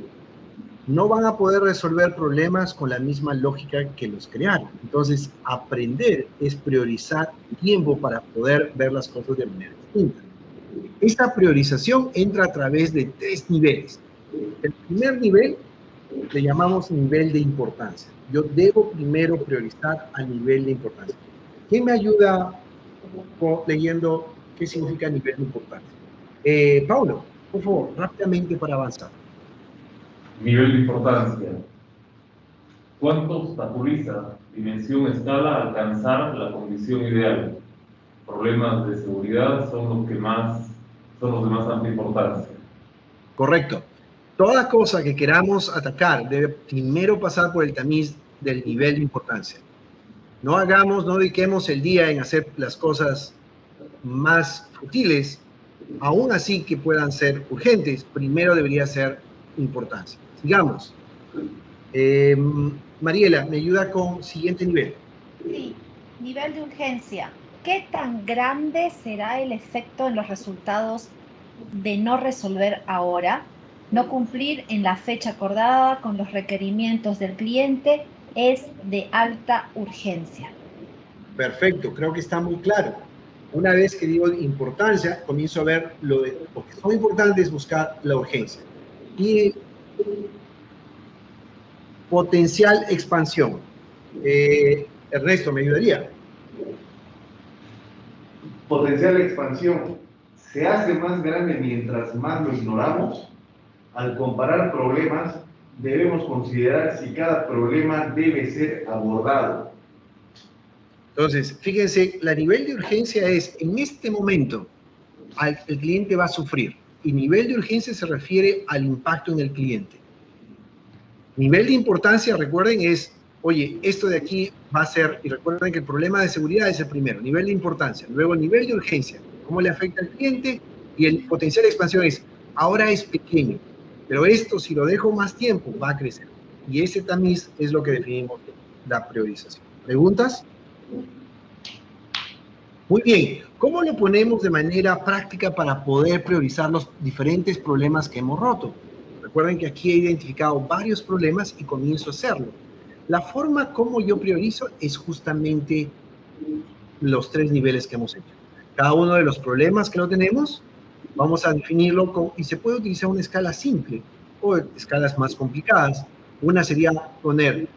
No van a poder resolver problemas con la misma lógica que los crearon. Entonces, aprender es priorizar tiempo para poder ver las cosas de manera distinta. Esta priorización entra a través de 3 niveles. El primer nivel le llamamos nivel de importancia. Yo debo primero priorizar a nivel de importancia. ¿Quién me ayuda leyendo qué significa nivel de importancia? Paulo, por favor, rápidamente para avanzar. Nivel de importancia. ¿Cuánto obstaculiza dimensión escala alcanzar la condición ideal? Problemas de seguridad son los de más amplia importancia. Correcto. Toda cosa que queramos atacar debe primero pasar por el tamiz del nivel de importancia. No dediquemos el día en hacer las cosas más futiles, aún así que puedan ser urgentes, primero debería ser importancia. Sigamos. Mariela, ¿me ayuda con siguiente nivel? Sí, nivel de urgencia. ¿Qué tan grande será el efecto en los resultados de no resolver ahora? No cumplir en la fecha acordada con los requerimientos del cliente es de alta urgencia. Perfecto, creo que está muy claro. Una vez que digo importancia, comienzo a ver lo que son importantes, buscar la urgencia. Y potencial expansión. Ernesto, ¿me ayudaría? Potencial expansión se hace más grande mientras más lo ignoramos. Al comparar problemas, debemos considerar si cada problema debe ser abordado. Entonces, fíjense, la nivel de urgencia es, en este momento, el cliente va a sufrir. Y nivel de urgencia se refiere al impacto en el cliente. Nivel de importancia, recuerden, es, oye, esto de aquí va a ser, y recuerden que el problema de seguridad es el primero, nivel de importancia. Luego, nivel de urgencia, cómo le afecta al cliente, y el potencial de expansión es, ahora es pequeño, pero esto, si lo dejo más tiempo, va a crecer. Y ese tamiz es lo que definimos la priorización. ¿Preguntas? Muy bien. ¿Cómo lo ponemos de manera práctica para poder priorizar los diferentes problemas que hemos roto? Recuerden que aquí he identificado varios problemas y comienzo a hacerlo. La forma como yo priorizo es justamente los 3 niveles que hemos hecho. Cada uno de los problemas que lo tenemos, vamos a definirlo y se puede utilizar una escala simple o escalas más complicadas. Una sería poner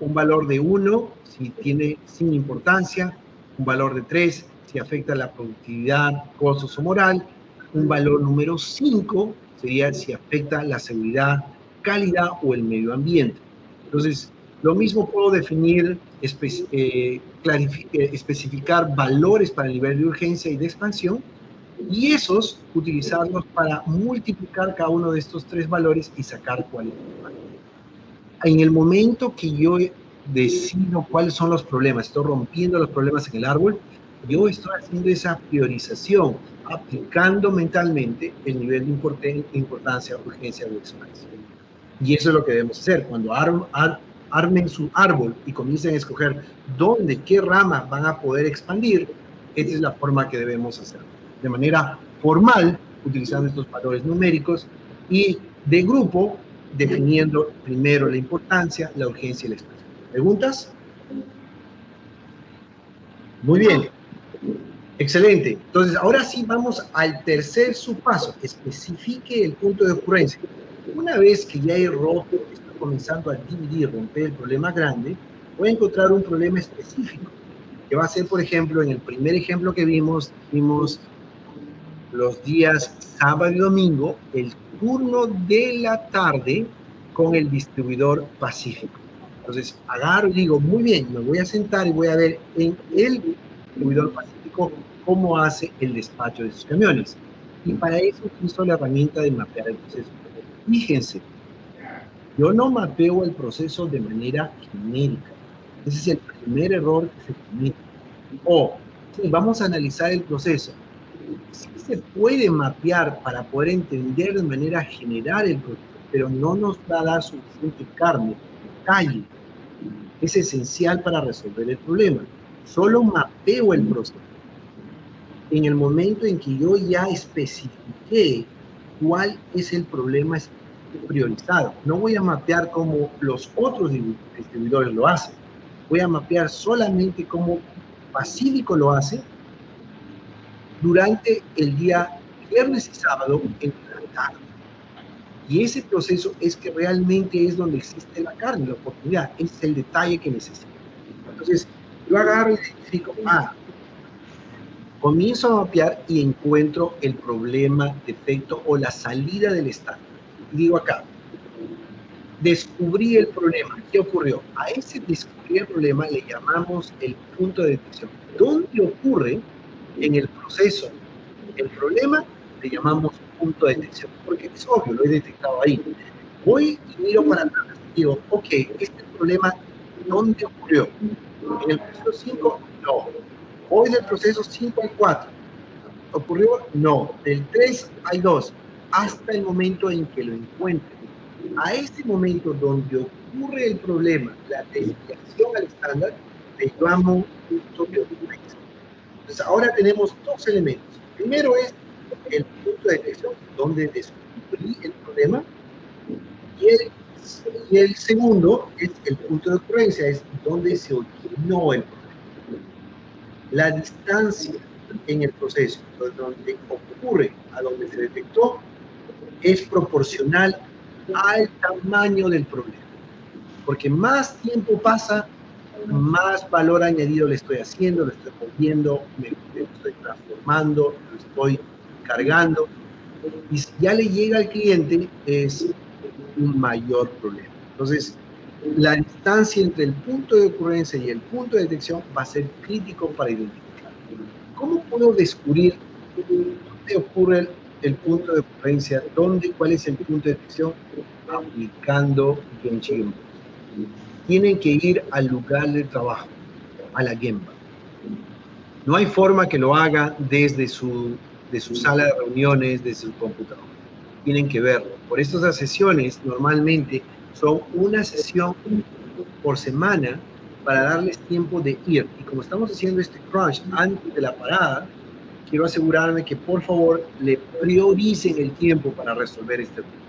un valor de 1 si tiene sin importancia, un valor de 3 si afecta la productividad, costos o moral, un valor número 5 sería si afecta la seguridad, calidad o el medio ambiente. Entonces, lo mismo puedo definir, especificar valores para el nivel de urgencia y de expansión, y esos utilizarlos para multiplicar cada uno de estos 3 valores y sacar cuál es el valor. En el momento que yo decido cuáles son los problemas, estoy rompiendo los problemas en el árbol, yo estoy haciendo esa priorización, aplicando mentalmente el nivel de importancia, urgencia o expansión. Y eso es lo que debemos hacer. Cuando armen su árbol y comiencen a escoger dónde, qué rama van a poder expandir, esta es la forma que debemos hacerlo. De manera formal, utilizando estos valores numéricos, y de grupo, definiendo primero la importancia, la urgencia y la expansión. ¿Preguntas? Muy bien. Excelente. Entonces, ahora sí vamos al tercer subpaso. Especifique el punto de ocurrencia. Una vez que ya he roto, estoy comenzando a dividir, romper el problema grande, voy a encontrar un problema específico, que va a ser, por ejemplo, en el primer ejemplo que vimos los días sábado y domingo, el turno de la tarde con el distribuidor Pacífico. Entonces, agarro y digo, muy bien, me voy a sentar y voy a ver en el distribuidor Pacífico cómo hace el despacho de sus camiones. Y para eso utilizo la herramienta de mapear el proceso. Fíjense, yo no mapeo el proceso de manera genérica. Ese es el primer error que se comete. Sí, vamos a analizar el proceso. Sí se puede mapear para poder entender de manera general el proceso, pero no nos va a dar suficiente carne, detalle. Es esencial para resolver el problema. Solo mapeo el proceso. En el momento en que yo ya especifiqué cuál es el problema priorizado. No voy a mapear como los otros distribuidores lo hacen. Voy a mapear solamente como Pacífico lo hace durante el día viernes y sábado en la tarde. Y ese proceso es que realmente es donde existe la carne, la oportunidad, es el detalle que necesito. Entonces, yo agarro y identifico, comienzo a mapear y encuentro el problema, defecto o la salida del estándar. Y digo acá, descubrí el problema. ¿Qué ocurrió? A ese descubrir el problema le llamamos el punto de detección. ¿Dónde ocurre en el proceso el problema? Le llamamos punto de detección, porque es obvio, lo he detectado ahí. Voy y miro para atrás. Digo, ok, este problema, ¿dónde ocurrió? ¿En el proceso 5? No. Voy del proceso 5 al 4. ¿Ocurrió? No. Del 3 al 2. Hasta el momento en que lo encuentre. A ese momento donde ocurre el problema, la desviación al estándar, le llamo punto de ocurrencia. Entonces, ahora tenemos dos elementos. Primero es el punto de detección, donde descubrí el problema, y el segundo es el punto de ocurrencia, es donde se originó el problema. La distancia en el proceso, donde ocurre a donde se detectó, es proporcional al tamaño del problema. Porque más tiempo pasa, más valor añadido le estoy haciendo, lo estoy moviendo, me estoy transformando, lo estoy cargando. Y si ya le llega al cliente, es un mayor problema. Entonces, la distancia entre el punto de ocurrencia y el punto de detección va a ser crítico para identificar. ¿Cómo puedo descubrir dónde ocurre el punto de ocurrencia? ¿Cuál es el punto de detección? Aplicando Genshin. Tienen que ir al lugar de trabajo, a la Gemba. No hay forma que lo haga desde su sala de reuniones, desde su computadora. Tienen que verlo. Por eso esas sesiones normalmente son una sesión por semana para darles tiempo de ir. Y como estamos haciendo este crunch antes de la parada, quiero asegurarme que por favor le prioricen el tiempo para resolver este problema.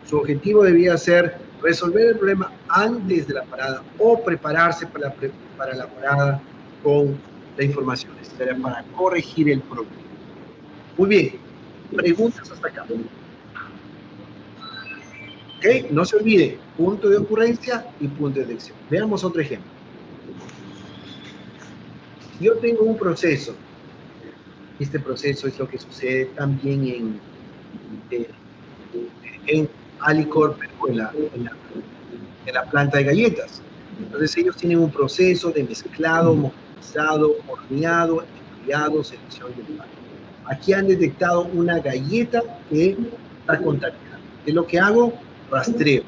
Su objetivo debía ser resolver el problema antes de la parada o prepararse para la parada con la información necesaria para corregir el problema. Muy bien, preguntas hasta acá. ¿Ok? No se olvide, punto de ocurrencia y punto de detección. Veamos otro ejemplo. Si yo tengo un proceso, este proceso es lo que sucede también en Alicorp, en la planta de galletas. Entonces ellos tienen un proceso de mezclado, homogeneizado, horneado, enfriado, selección y empaque. Aquí han detectado una galleta que está contaminada. ¿Qué es lo que hago? Rastreo.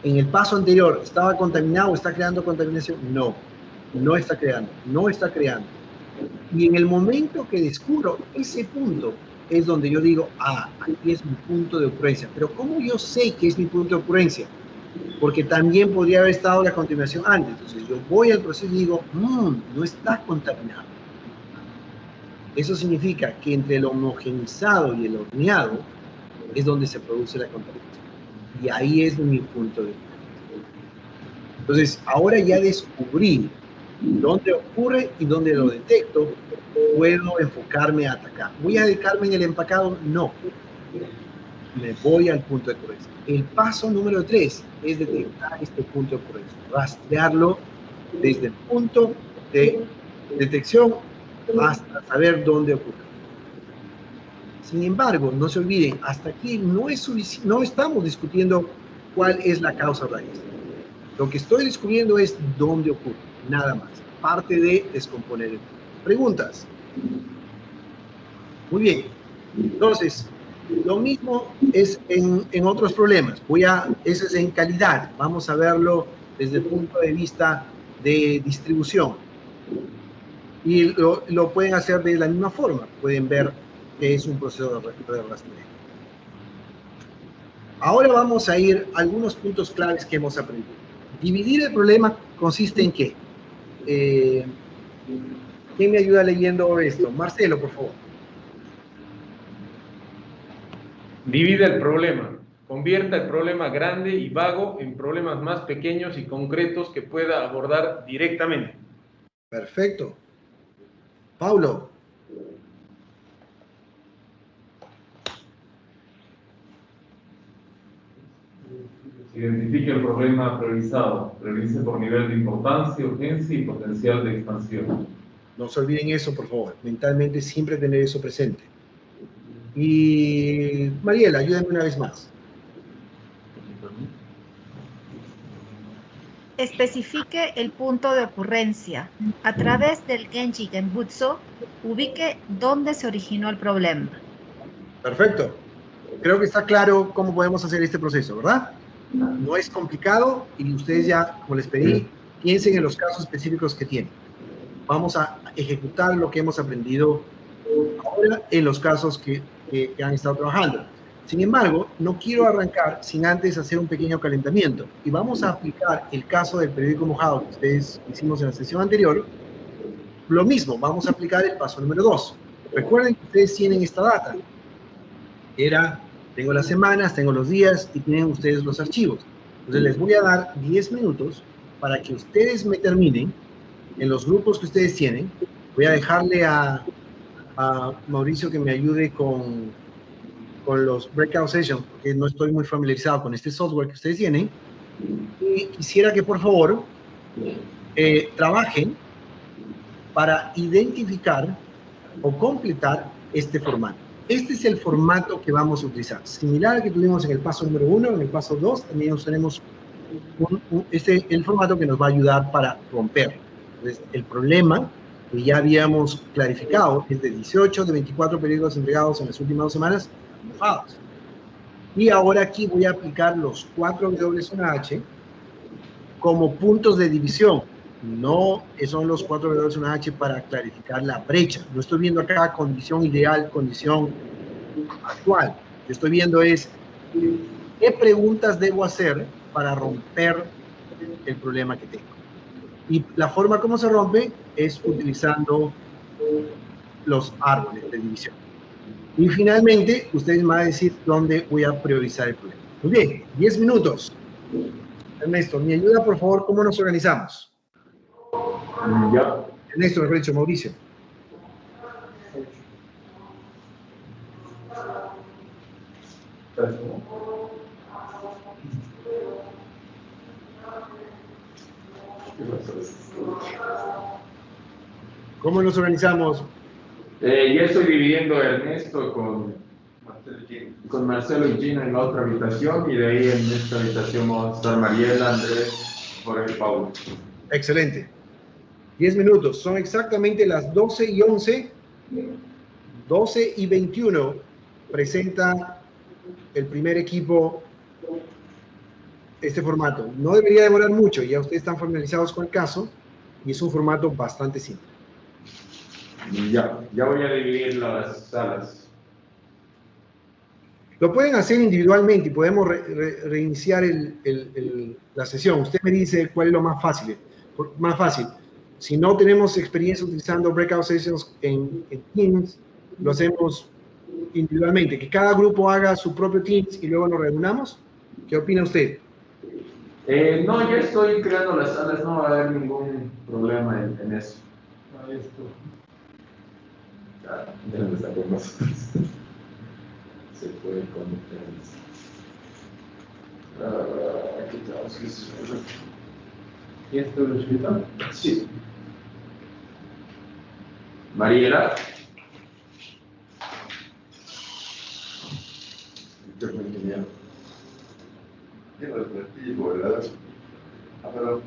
En el paso anterior, ¿estaba contaminado? ¿Está creando contaminación? No, no está creando, no está creando. Y en el momento que descubro ese punto, es donde yo digo, aquí es mi punto de ocurrencia. Pero ¿cómo yo sé que es mi punto de ocurrencia? Porque también podría haber estado la contaminación antes. Entonces yo voy al proceso y digo, no está contaminado. Eso significa que entre el homogenizado y el horneado es donde se produce la contaminación. Y ahí es mi punto de ocurrencia. Entonces, ahora ya descubrí dónde ocurre y dónde lo detecto, puedo enfocarme a atacar. ¿Voy a dedicarme en el empacado? No. Me voy al punto de ocurrencia. El paso número 3 es detectar este punto de ocurrencia, rastrearlo desde el punto de detección hasta saber dónde ocurre. Sin embargo, no se olviden, hasta aquí no estamos discutiendo cuál es la causa raíz. Lo que estoy descubriendo es dónde ocurre, nada más. Parte de descomponer el problema. ¿Preguntas? Muy bien. Entonces, lo mismo es en otros problemas. Eso es en calidad. Vamos a verlo desde el punto de vista de distribución. Y lo pueden hacer de la misma forma. Pueden ver que es un proceso de rastreo. Ahora vamos a ir a algunos puntos claves que hemos aprendido. Dividir el problema consiste en qué? ¿Quién me ayuda leyendo esto? Marcelo, por favor. Divide el problema. Convierta el problema grande y vago en problemas más pequeños y concretos que pueda abordar directamente. Perfecto. Paulo. Identifique el problema priorizado. Priorice por nivel de importancia, urgencia y potencial de expansión. No se olviden eso, por favor. Mentalmente siempre tener eso presente. Y Mariela, ayúdame una vez más. Especifique el punto de ocurrencia. A través del Genji Genbutsu, ubique dónde se originó el problema. Perfecto. Creo que está claro cómo podemos hacer este proceso, ¿verdad? No es complicado y ustedes ya, como les pedí, piensen en los casos específicos que tienen. Vamos a ejecutar lo que hemos aprendido ahora en los casos que han estado trabajando. Sin embargo, no quiero arrancar sin antes hacer un pequeño calentamiento y vamos a aplicar el caso del periódico mojado que ustedes hicimos en la sesión anterior. Lo mismo, vamos a aplicar el paso número 2. Recuerden que ustedes tienen esta data. Tengo las semanas, tengo los días y tienen ustedes los archivos. Entonces les voy a dar 10 minutos para que ustedes me terminen en los grupos que ustedes tienen. Voy a dejarle a Mauricio que me ayude con los breakout sessions, porque no estoy muy familiarizado con este software que ustedes tienen. Y quisiera que por favor trabajen para identificar o completar este formato. Este es el formato que vamos a utilizar. Similar al que tuvimos en el paso número 1, en el paso 2, también usaremos el formato que nos va a ayudar para romper. Entonces, el problema que ya habíamos clarificado es de 18 de 24 periódicos entregados en las últimas 2 semanas mojados. Y ahora aquí voy a aplicar los 4 W1H como puntos de división. No son los 4 W1H para clarificar la brecha. No estoy viendo acá condición ideal, condición actual. Yo estoy viendo es qué preguntas debo hacer para romper el problema que tengo. Y la forma como se rompe es utilizando los árboles de división. Y finalmente, ustedes me van a decir dónde voy a priorizar el problema. Muy bien, 10 minutos. Ernesto, ¿me ayuda, por favor, cómo nos organizamos? Ya. Ernesto, mejor dicho, Mauricio. ¿Cómo nos organizamos? Ya estoy dividiendo a Ernesto con Marcelo y Gina en la otra habitación y de ahí en esta habitación vamos a estar Mariela, Andrés, Jorge y Paulo. Excelente. 10 minutos. Son exactamente las 12:11. 12:21 presenta el primer equipo este formato. No debería demorar mucho, ya ustedes están familiarizados con el caso y es un formato bastante simple. Ya voy a dividir las salas. Lo pueden hacer individualmente y podemos reiniciar la sesión. Usted me dice cuál es lo más fácil. Si no tenemos experiencia utilizando breakout sessions en Teams, lo hacemos individualmente. Que cada grupo haga su propio Teams y luego nos reunamos. ¿Qué opina usted? No, ya estoy creando las salas, no va a haber ningún problema en eso. Ya lo sacamos. Se puede conectar. Aquí estamos. ¿Y esto lo escrito? Sí. Mariela. ¿Verdad? Pero,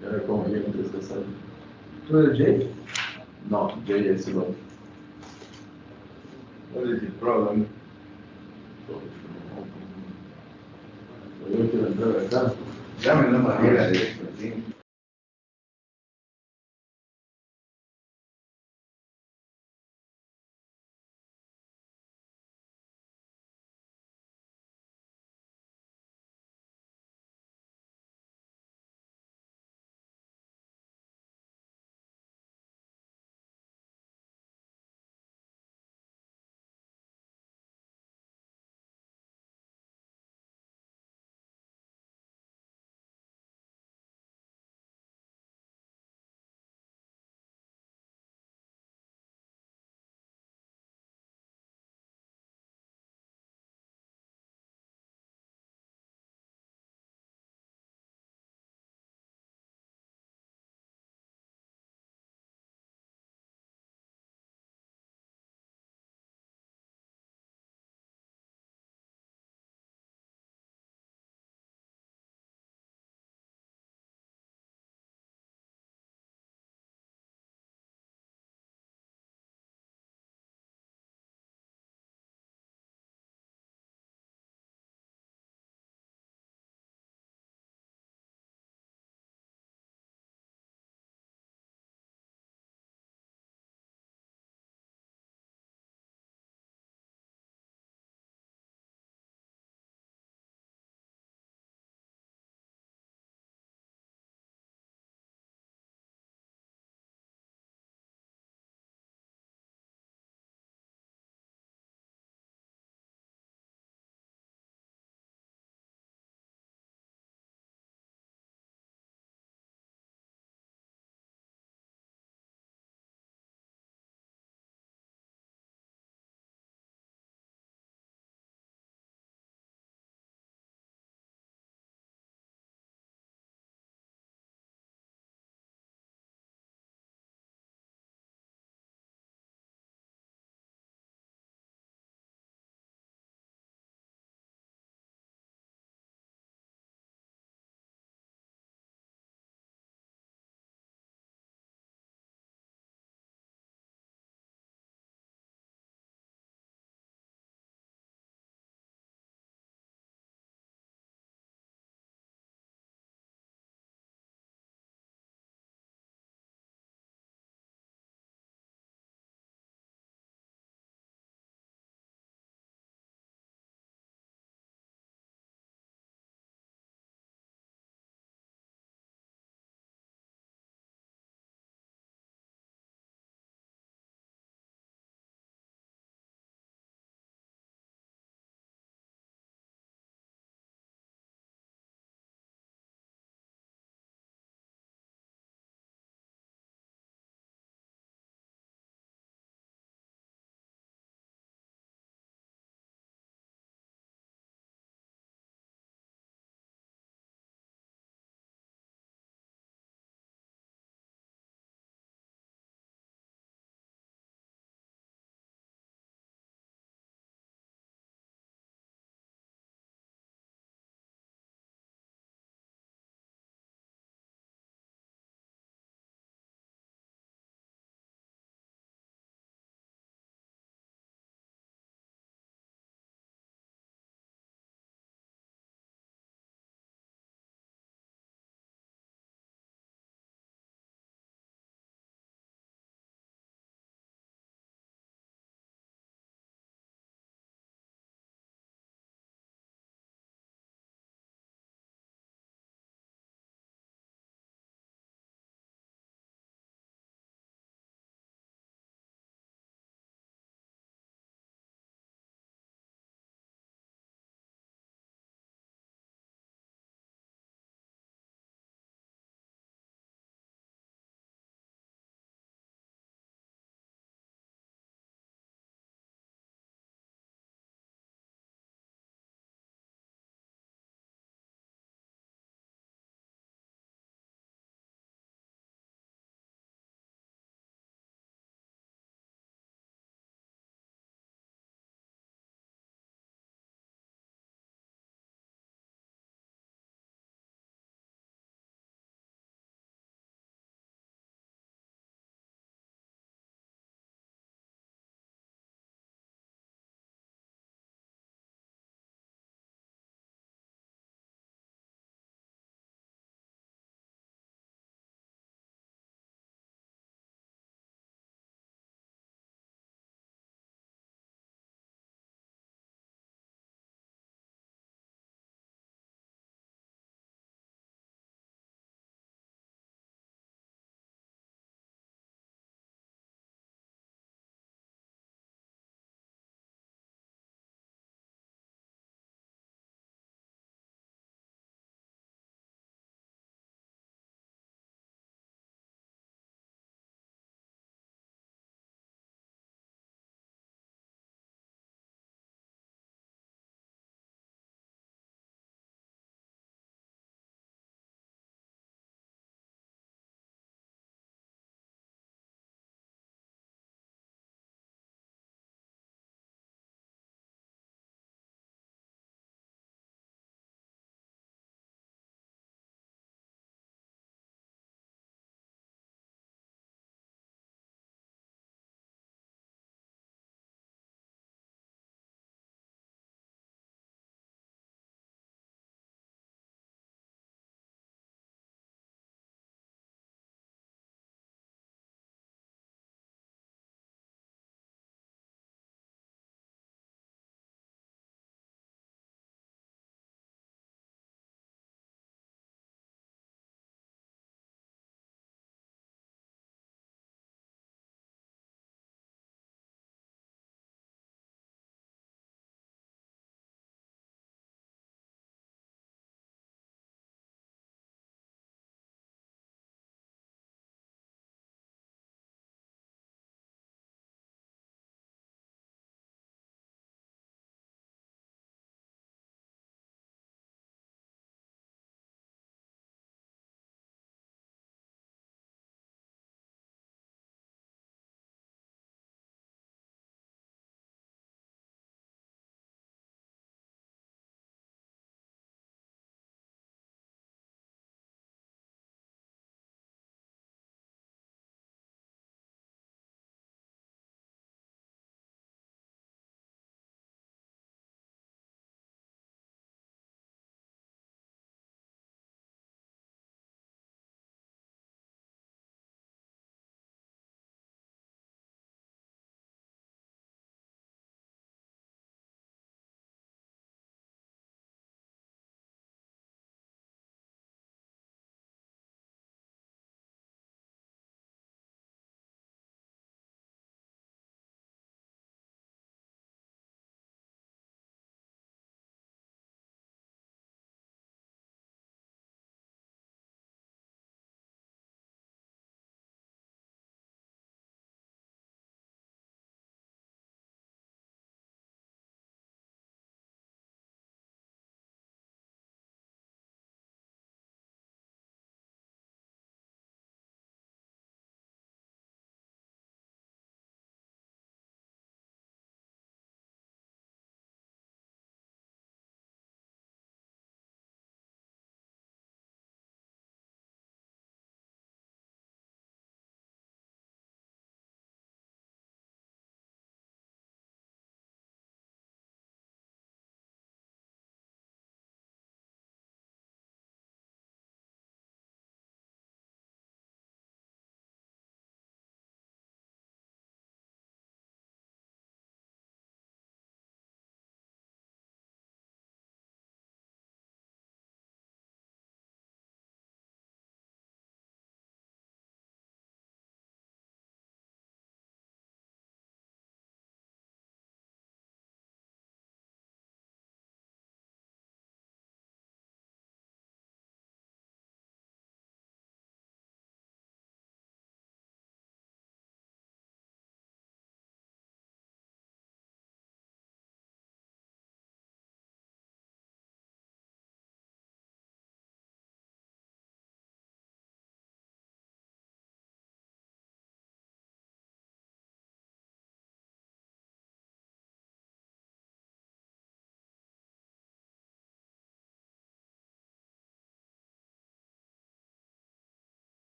Ya como llego entre esta sala. ¿Tú eres Jay? No, yo ya es el otro. what is the problem? Yo quiero entrar acá. Dame una manera de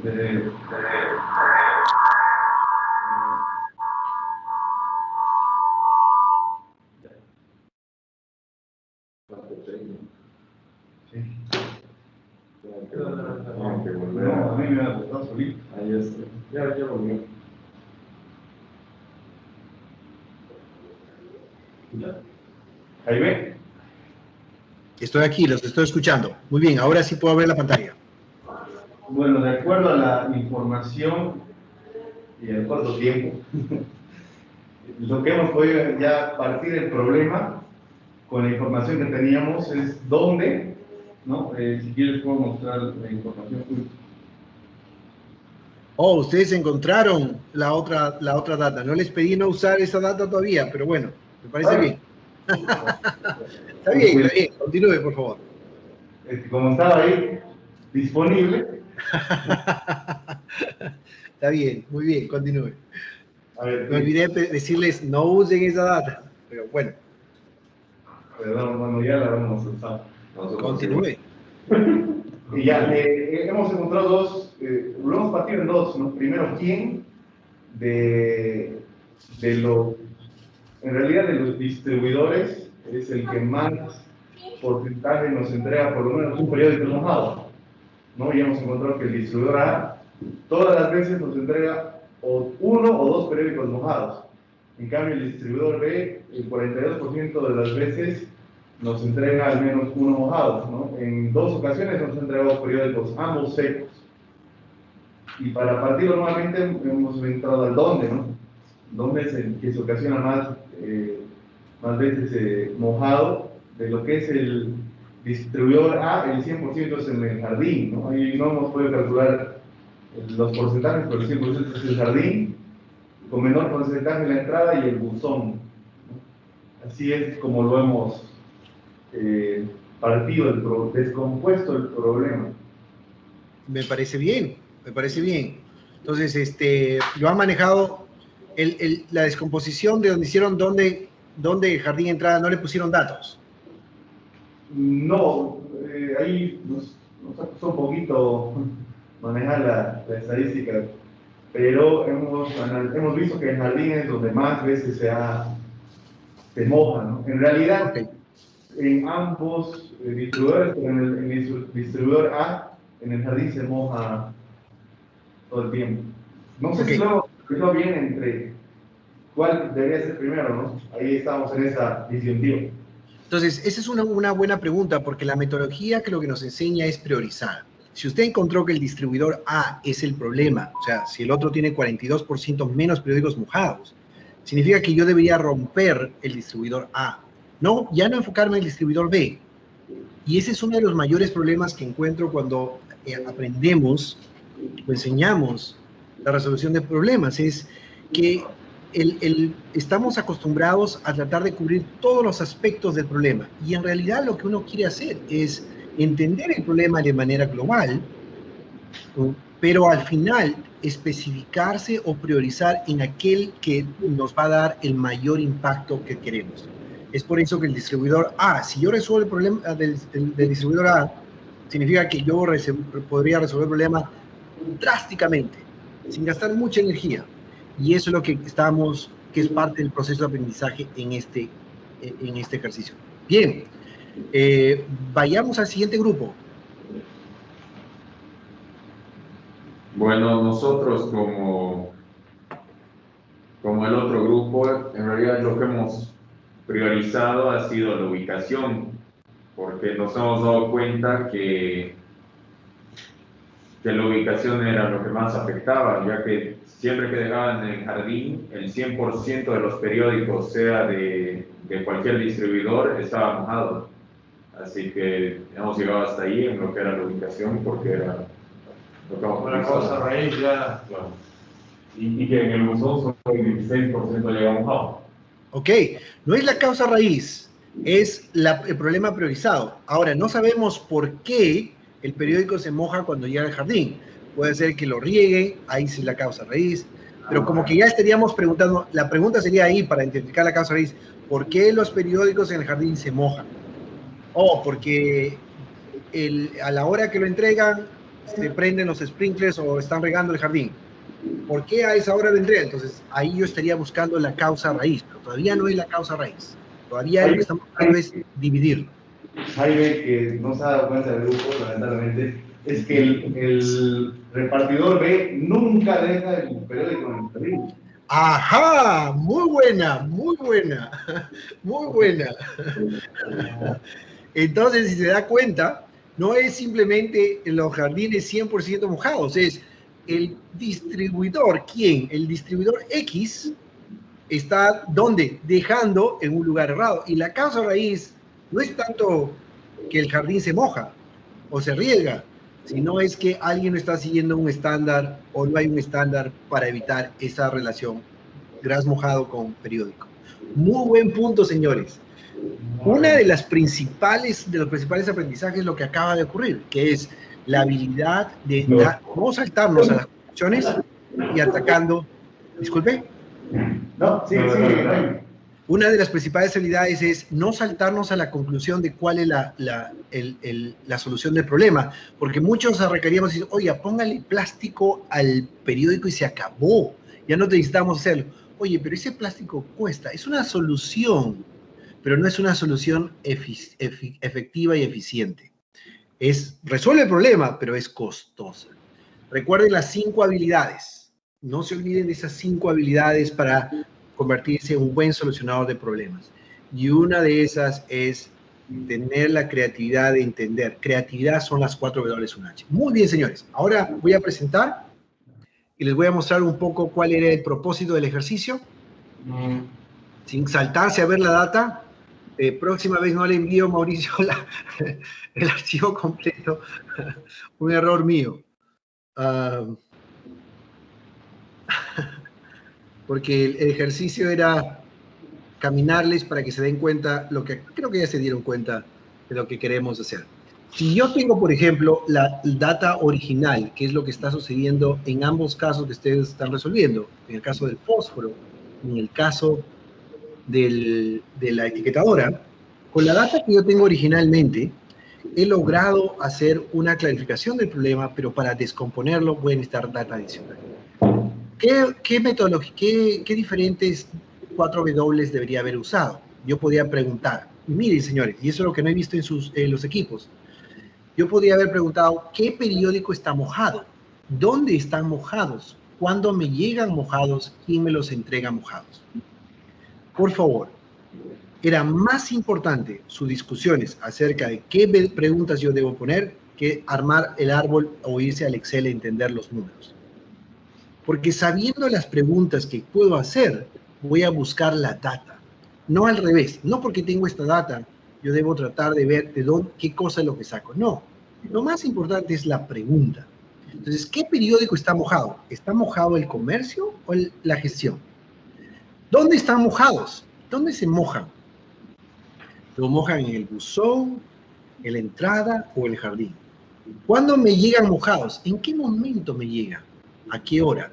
No, a mí me ha gustado solito. Ahí está. Ya volvió. Ahí ve. Estoy aquí, los estoy escuchando. Muy bien, ahora sí puedo ver la pantalla. Bueno, de acuerdo a la información y al corto tiempo, lo que hemos podido ya partir del problema con la información que teníamos es dónde, ¿no? Si quieres puedo mostrar la información. Oh, ustedes encontraron la otra data. No les pedí no usar esa data todavía, pero bueno, me parece bien. Está bien, continúe, por favor. Como estaba ahí disponible. Está bien, muy bien, continúe. A ver, Me olvidé decirles no usen esa data, pero bueno. Perdón, bueno, ya la vamos a usar. Continúe. Y ya, hemos encontrado dos, lo hemos partido en dos, ¿no? Primero, ¿quién en realidad de los distribuidores es el que más porcentaje nos entrega por lo menos un periódico mojado, ¿no? Y hemos encontrado que el distribuidor A todas las veces nos entrega o uno o dos periódicos mojados. En cambio, el distribuidor B, el 42% de las veces nos entrega al menos uno mojado, ¿no? En dos ocasiones nos ha entregado periódicos ambos secos. Y para partirlo nuevamente hemos entrado al dónde, ¿no? Dónde es el que se ocasiona más veces mojado de lo que es el distribuidor A, el 100% es en el jardín, ¿no? Ahí no hemos podido calcular los porcentajes, pero el 100% es el jardín, con menor porcentaje la entrada y el buzón, ¿no? Así es como lo hemos partido, descompuesto el problema. Me parece bien, me parece bien. Entonces, lo han manejado la descomposición de donde hicieron donde jardín entrada, no le pusieron datos. No, ahí nos ha costado un poquito manejar la estadística, pero hemos visto que en jardines donde más veces se moja, ¿no? En realidad, Okay. En ambos distribuidores, pero en el distribuidor A, en el jardín se moja todo el tiempo. No sé si lo hemos bien entre cuál debería ser primero, ¿no? Ahí estamos en esa disyuntiva. Entonces, esa es una buena pregunta, porque la metodología que lo que nos enseña es priorizar. Si usted encontró que el distribuidor A es el problema, o sea, si el otro tiene 42% menos periódicos mojados, significa que yo debería romper el distribuidor A. No, ya no enfocarme en el distribuidor B. Y ese es uno de los mayores problemas que encuentro cuando aprendemos o enseñamos la resolución de problemas, es que estamos acostumbrados a tratar de cubrir todos los aspectos del problema. Y en realidad lo que uno quiere hacer es entender el problema de manera global, ¿no? Pero al final especificarse o priorizar en aquel que nos va a dar el mayor impacto que queremos. Es por eso que el distribuidor A, si yo resuelvo el problema del distribuidor A, significa que yo podría resolver el problema drásticamente, sin gastar mucha energía. Y eso es lo que que es parte del proceso de aprendizaje en este ejercicio. Bien, vayamos al siguiente grupo. Bueno, nosotros como el otro grupo, en realidad lo que hemos priorizado ha sido la ubicación, porque nos hemos dado cuenta que la ubicación era lo que más afectaba, ya que siempre que dejaban en el jardín, el 100% de los periódicos, sea de cualquier distribuidor, estaba mojado. Así que hemos llegado hasta ahí en lo que era la ubicación, porque era lo que hemos Una cosa raíz ya, claro. Y que en el buzón solo el 16% llega mojado. Ok, no es la causa raíz, es el problema priorizado. Ahora, no sabemos por qué el periódico se moja cuando llega al jardín. Puede ser que lo riegue, ahí sí es la causa raíz, pero como que ya estaríamos preguntando, la pregunta sería ahí para identificar la causa raíz, ¿por qué los periódicos en el jardín se mojan? O porque a la hora que lo entregan se prenden los sprinklers o están regando el jardín. ¿Por qué a esa hora vendría? Entonces, ahí yo estaría buscando la causa raíz, pero todavía no es la causa raíz. Todavía lo que estamos buscando es dividirlo. Jaime, que no se ha dado cuenta del grupo, lamentablemente, es que el repartidor B nunca deja el periódico en el jardín. ¡Ajá! Muy buena, muy buena, muy buena. Entonces, si se da cuenta, no es simplemente los jardines 100% mojados, es el distribuidor. ¿Quién? El distribuidor X está, ¿dónde? Dejando en un lugar errado. Y la causa raíz no es tanto que el jardín se moja o se riega, sino es que alguien no está siguiendo un estándar o no hay un estándar para evitar esa relación gras mojado con periódico. Muy buen punto, señores. Una de los principales aprendizajes es lo que acaba de ocurrir, que es la habilidad de no saltarnos a las conclusiones y atacando. Disculpe. No, sí. Una de las principales habilidades es no saltarnos a la conclusión de cuál es la solución del problema, porque muchos arrancaríamos y dicen, oye, póngale plástico al periódico y se acabó, ya no necesitamos hacerlo. Oye, pero ese plástico cuesta, es una solución, pero no es una solución efectiva y eficiente. Resuelve el problema, pero es costosa. Recuerden las 5 habilidades. No se olviden de esas 5 habilidades para convertirse en un buen solucionador de problemas. Y una de esas es tener la creatividad de entender. Creatividad son las 4 W1H. Muy bien, señores. Ahora voy a presentar y les voy a mostrar un poco cuál era el propósito del ejercicio. Sin saltarse a ver la data. Próxima vez no le envío, Mauricio, el archivo completo. Un error mío. Porque el ejercicio era caminarles para que se den cuenta, creo que ya se dieron cuenta de lo que queremos hacer. Si yo tengo, por ejemplo, la data original, que es lo que está sucediendo en ambos casos que ustedes están resolviendo, en el caso del fósforo, en el caso de la etiquetadora, con la data que yo tengo originalmente, he logrado hacer una clarificación del problema, pero para descomponerlo voy a necesitar data adicional. ¿Qué metodología, qué diferentes 4W debería haber usado? Yo podía preguntar, miren señores, y eso es lo que no he visto en los equipos, yo podría haber preguntado, ¿qué periódico está mojado? ¿Dónde están mojados? ¿Cuándo me llegan mojados? ¿Quién me los entrega mojados? Por favor, era más importante sus discusiones acerca de qué preguntas yo debo poner que armar el árbol o irse al Excel a entender los números. Porque sabiendo las preguntas que puedo hacer, voy a buscar la data. No al revés, no porque tengo esta data, yo debo tratar de ver qué cosa es lo que saco. No, lo más importante es la pregunta. Entonces, ¿qué periódico está mojado? ¿Está mojado el comercio o la gestión? ¿Dónde están mojados? ¿Dónde se mojan? ¿Lo mojan en el buzón, en la entrada o el jardín? ¿Cuándo me llegan mojados? ¿En qué momento me llegan? ¿A qué hora?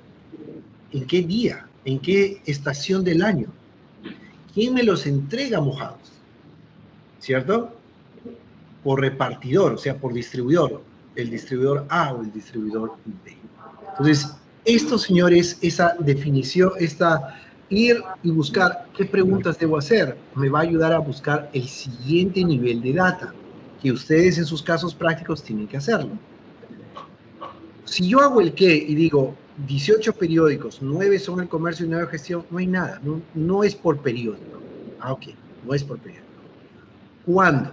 ¿En qué día? ¿En qué estación del año? ¿Quién me los entrega mojados? ¿Cierto? Por repartidor, o sea, por distribuidor. El distribuidor A o el distribuidor B. Entonces, esto, señores, esa definición, ir y buscar qué preguntas debo hacer, me va a ayudar a buscar el siguiente nivel de data, que ustedes en sus casos prácticos tienen que hacerlo. Si yo hago el qué y digo 18 periódicos, 9 son el comercio y 9 gestión, no hay nada, no es por periódico. Ok, no es por periódico. ¿Cuándo?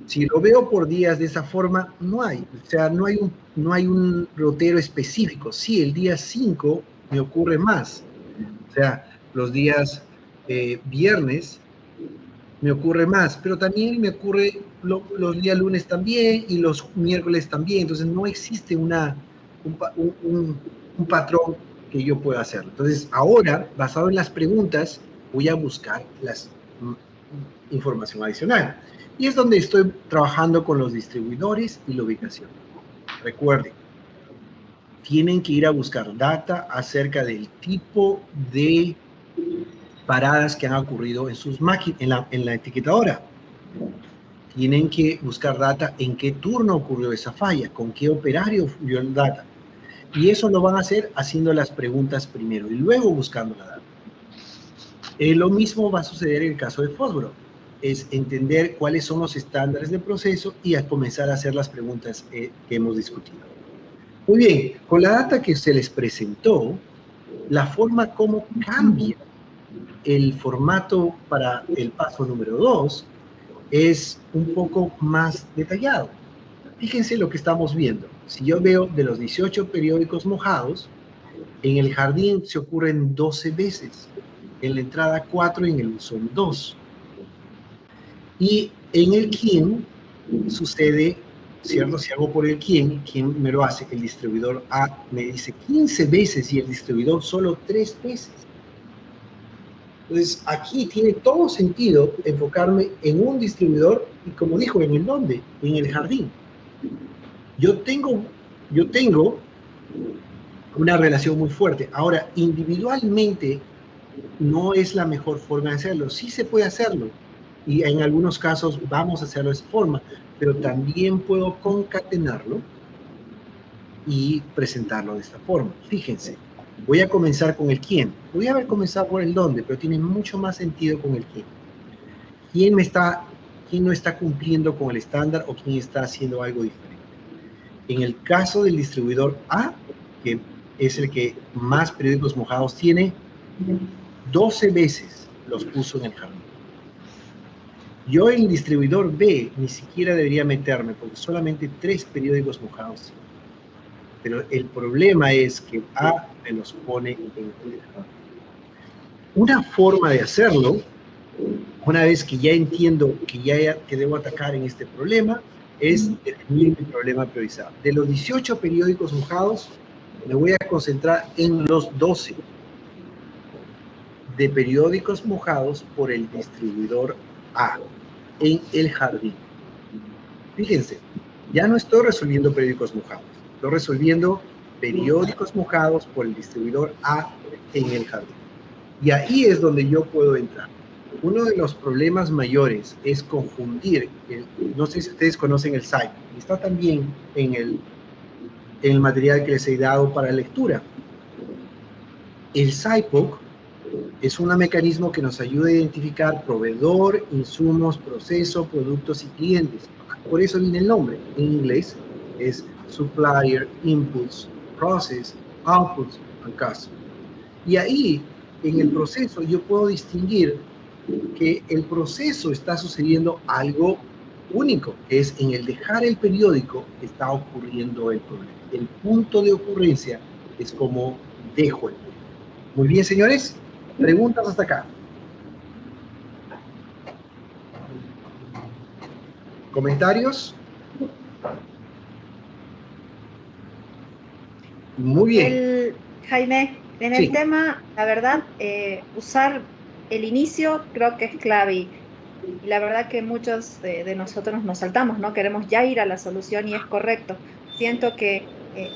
Si lo veo por días de esa forma, no hay. O sea, no hay un rotero específico. Sí, el día 5 me ocurre más. O sea, los días viernes me ocurre más, pero también me ocurre los días lunes también y los miércoles también. Entonces no existe un patrón que yo pueda hacer. Entonces ahora, basado en las preguntas, voy a buscar información adicional. Y es donde estoy trabajando con los distribuidores y la ubicación. Recuerden, tienen que ir a buscar data acerca del tipo de paradas que han ocurrido en sus máquinas, en la etiquetadora. Tienen que buscar data en qué turno ocurrió esa falla, con qué operario vio el data. Y eso lo van a hacer haciendo las preguntas primero y luego buscando la data. Lo mismo va a suceder en el caso de fósforo. Es entender cuáles son los estándares de proceso y a comenzar a hacer las preguntas que hemos discutido. Muy bien, con la data que se les presentó, la forma como cambia el formato para el paso número 2 es un poco más detallado. Fíjense lo que estamos viendo. Si yo veo de los 18 periódicos mojados, en el jardín se ocurren 12 veces, en la entrada 4 y en el buzón 2. Y en el quién sucede, ¿cierto? Si hago por el quién me lo hace? El distribuidor A me dice 15 veces y el distribuidor solo 3 veces. Entonces, aquí tiene todo sentido enfocarme en un distribuidor y, como dijo, en el dónde, en el jardín. Yo tengo una relación muy fuerte. Ahora, individualmente no es la mejor forma de hacerlo. Sí se puede hacerlo y en algunos casos vamos a hacerlo de esa forma, pero también puedo concatenarlo y presentarlo de esta forma. Fíjense. Voy a comenzar con el quién. Podría haber comenzado por el dónde, pero tiene mucho más sentido con el quién. ¿Quién no está cumpliendo con el estándar o quién está haciendo algo diferente? En el caso del distribuidor A, que es el que más periódicos mojados tiene, 12 veces los puso en el jardín. Yo en el distribuidor B ni siquiera debería meterme porque solamente 3 periódicos mojados tiene. Pero el problema es que A me los pone en el jardín. Una forma de hacerlo, una vez que ya entiendo que debo atacar en este problema, es definir mi problema priorizado. De los 18 periódicos mojados, me voy a concentrar en los 12 de periódicos mojados por el distribuidor A en el jardín. Fíjense, ya no estoy resolviendo periódicos mojados. Estoy resolviendo periódicos mojados por el distribuidor A en el jardín. Y ahí es donde yo puedo entrar. Uno de los problemas mayores es confundir, no sé si ustedes conocen el SIPOC, está también en el material que les he dado para lectura. El SIPOC es un mecanismo que nos ayuda a identificar proveedor, insumos, proceso, productos y clientes. Por eso viene el nombre. En inglés es Supplier, Inputs, Process, Outputs and Customer. Y ahí, en el proceso, yo puedo distinguir que el proceso está sucediendo algo único, que es en el dejar el periódico está ocurriendo el problema. El punto de ocurrencia es como dejo el periódico. Muy bien, señores. Preguntas hasta acá. ¿Comentarios? Muy bien. Jaime, en el tema, la verdad, usar el inicio creo que es clave y la verdad que muchos de nosotros nos saltamos, ¿no? Queremos ya ir a la solución y es correcto. Siento que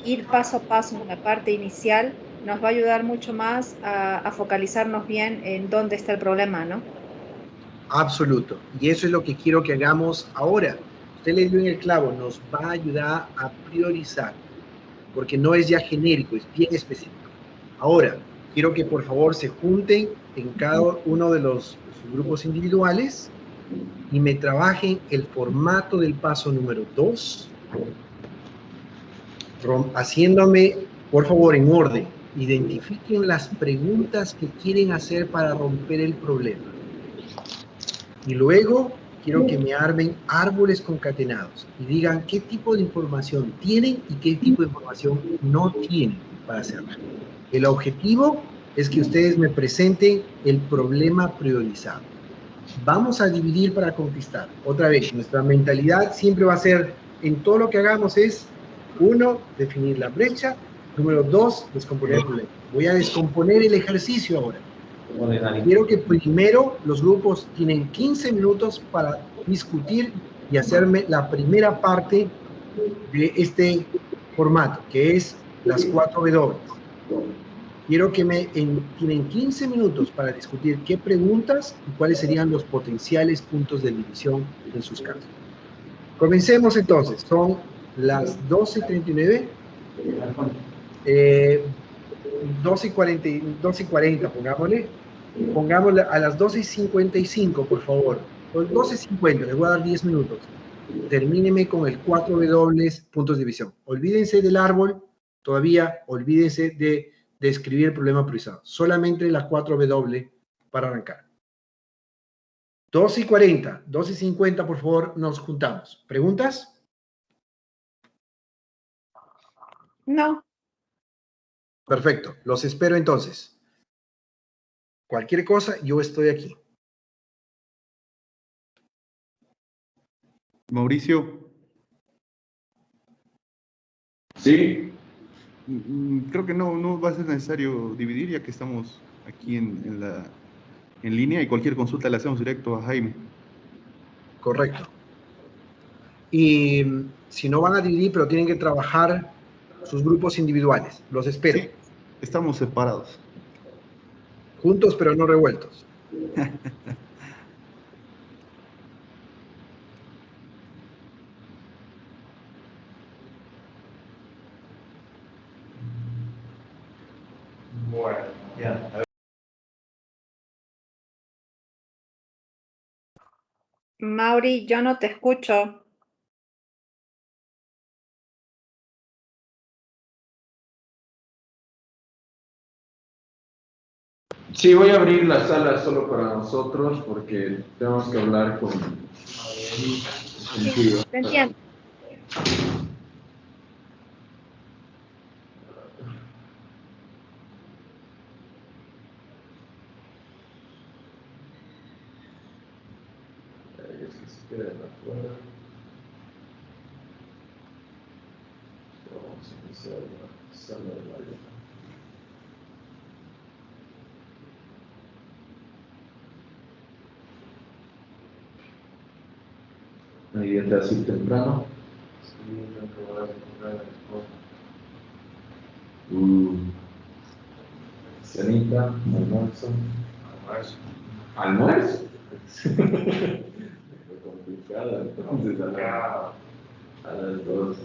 ir paso a paso en la parte inicial nos va a ayudar mucho más a focalizarnos bien en dónde está el problema, ¿no? Absoluto. Y eso es lo que quiero que hagamos ahora. Usted le dio en el clavo, nos va a ayudar a priorizar, porque no es ya genérico, es bien específico. Ahora, quiero que por favor se junten en cada uno de los grupos individuales y me trabajen el formato del paso número 2, haciéndome, por favor, en orden. Identifiquen las preguntas que quieren hacer para romper el problema. Y luego quiero que me armen árboles concatenados y digan qué tipo de información tienen y qué tipo de información no tienen para hacerlo. El objetivo es que ustedes me presenten el problema priorizado. Vamos a dividir para conquistar. Otra vez, nuestra mentalidad siempre va a ser, en todo lo que hagamos es, 1, definir la brecha, número 2, descomponer el problema. Voy a descomponer el ejercicio ahora. Quiero que primero los grupos tienen 15 minutos para discutir y hacerme la primera parte de este formato, que es las 4 W. Quiero que tienen 15 minutos para discutir qué preguntas y cuáles serían los potenciales puntos de división en sus casos. Comencemos entonces. Son las 12:39. 12:40, pongámosle. Pongámosle a las 12:55, por favor. 12:50, les voy a dar 10 minutos. Termíneme con el 4W, puntos de división. Olvídense del árbol, todavía olvídense de escribir el problema priorizado. Solamente la 4W para arrancar. 12:40, 12:50, por favor, nos juntamos. ¿Preguntas? No. Perfecto, los espero entonces. Cualquier cosa, yo estoy aquí. Mauricio, Sí, creo que no va a ser necesario dividir ya que estamos aquí en línea y cualquier consulta le hacemos directo a Jaime. Correcto. Y si no van a dividir, pero tienen que trabajar sus grupos individuales. Los espero. Sí, estamos separados. Juntos, pero no revueltos. Bueno, ya. Mauri, yo no te escucho. sí, voy a abrir la sala solo para nosotros porque tenemos que hablar contigo. Te entiendo. Es que se queda afuera. Vamos a iniciar la sala de baile. Ahí entra así temprano. Sí, tengo que volver a encontrar a mi esposa. Cenita, almuerzo. Almuerzo. ¿Almuerzo? Fue complicado, entonces a las 2.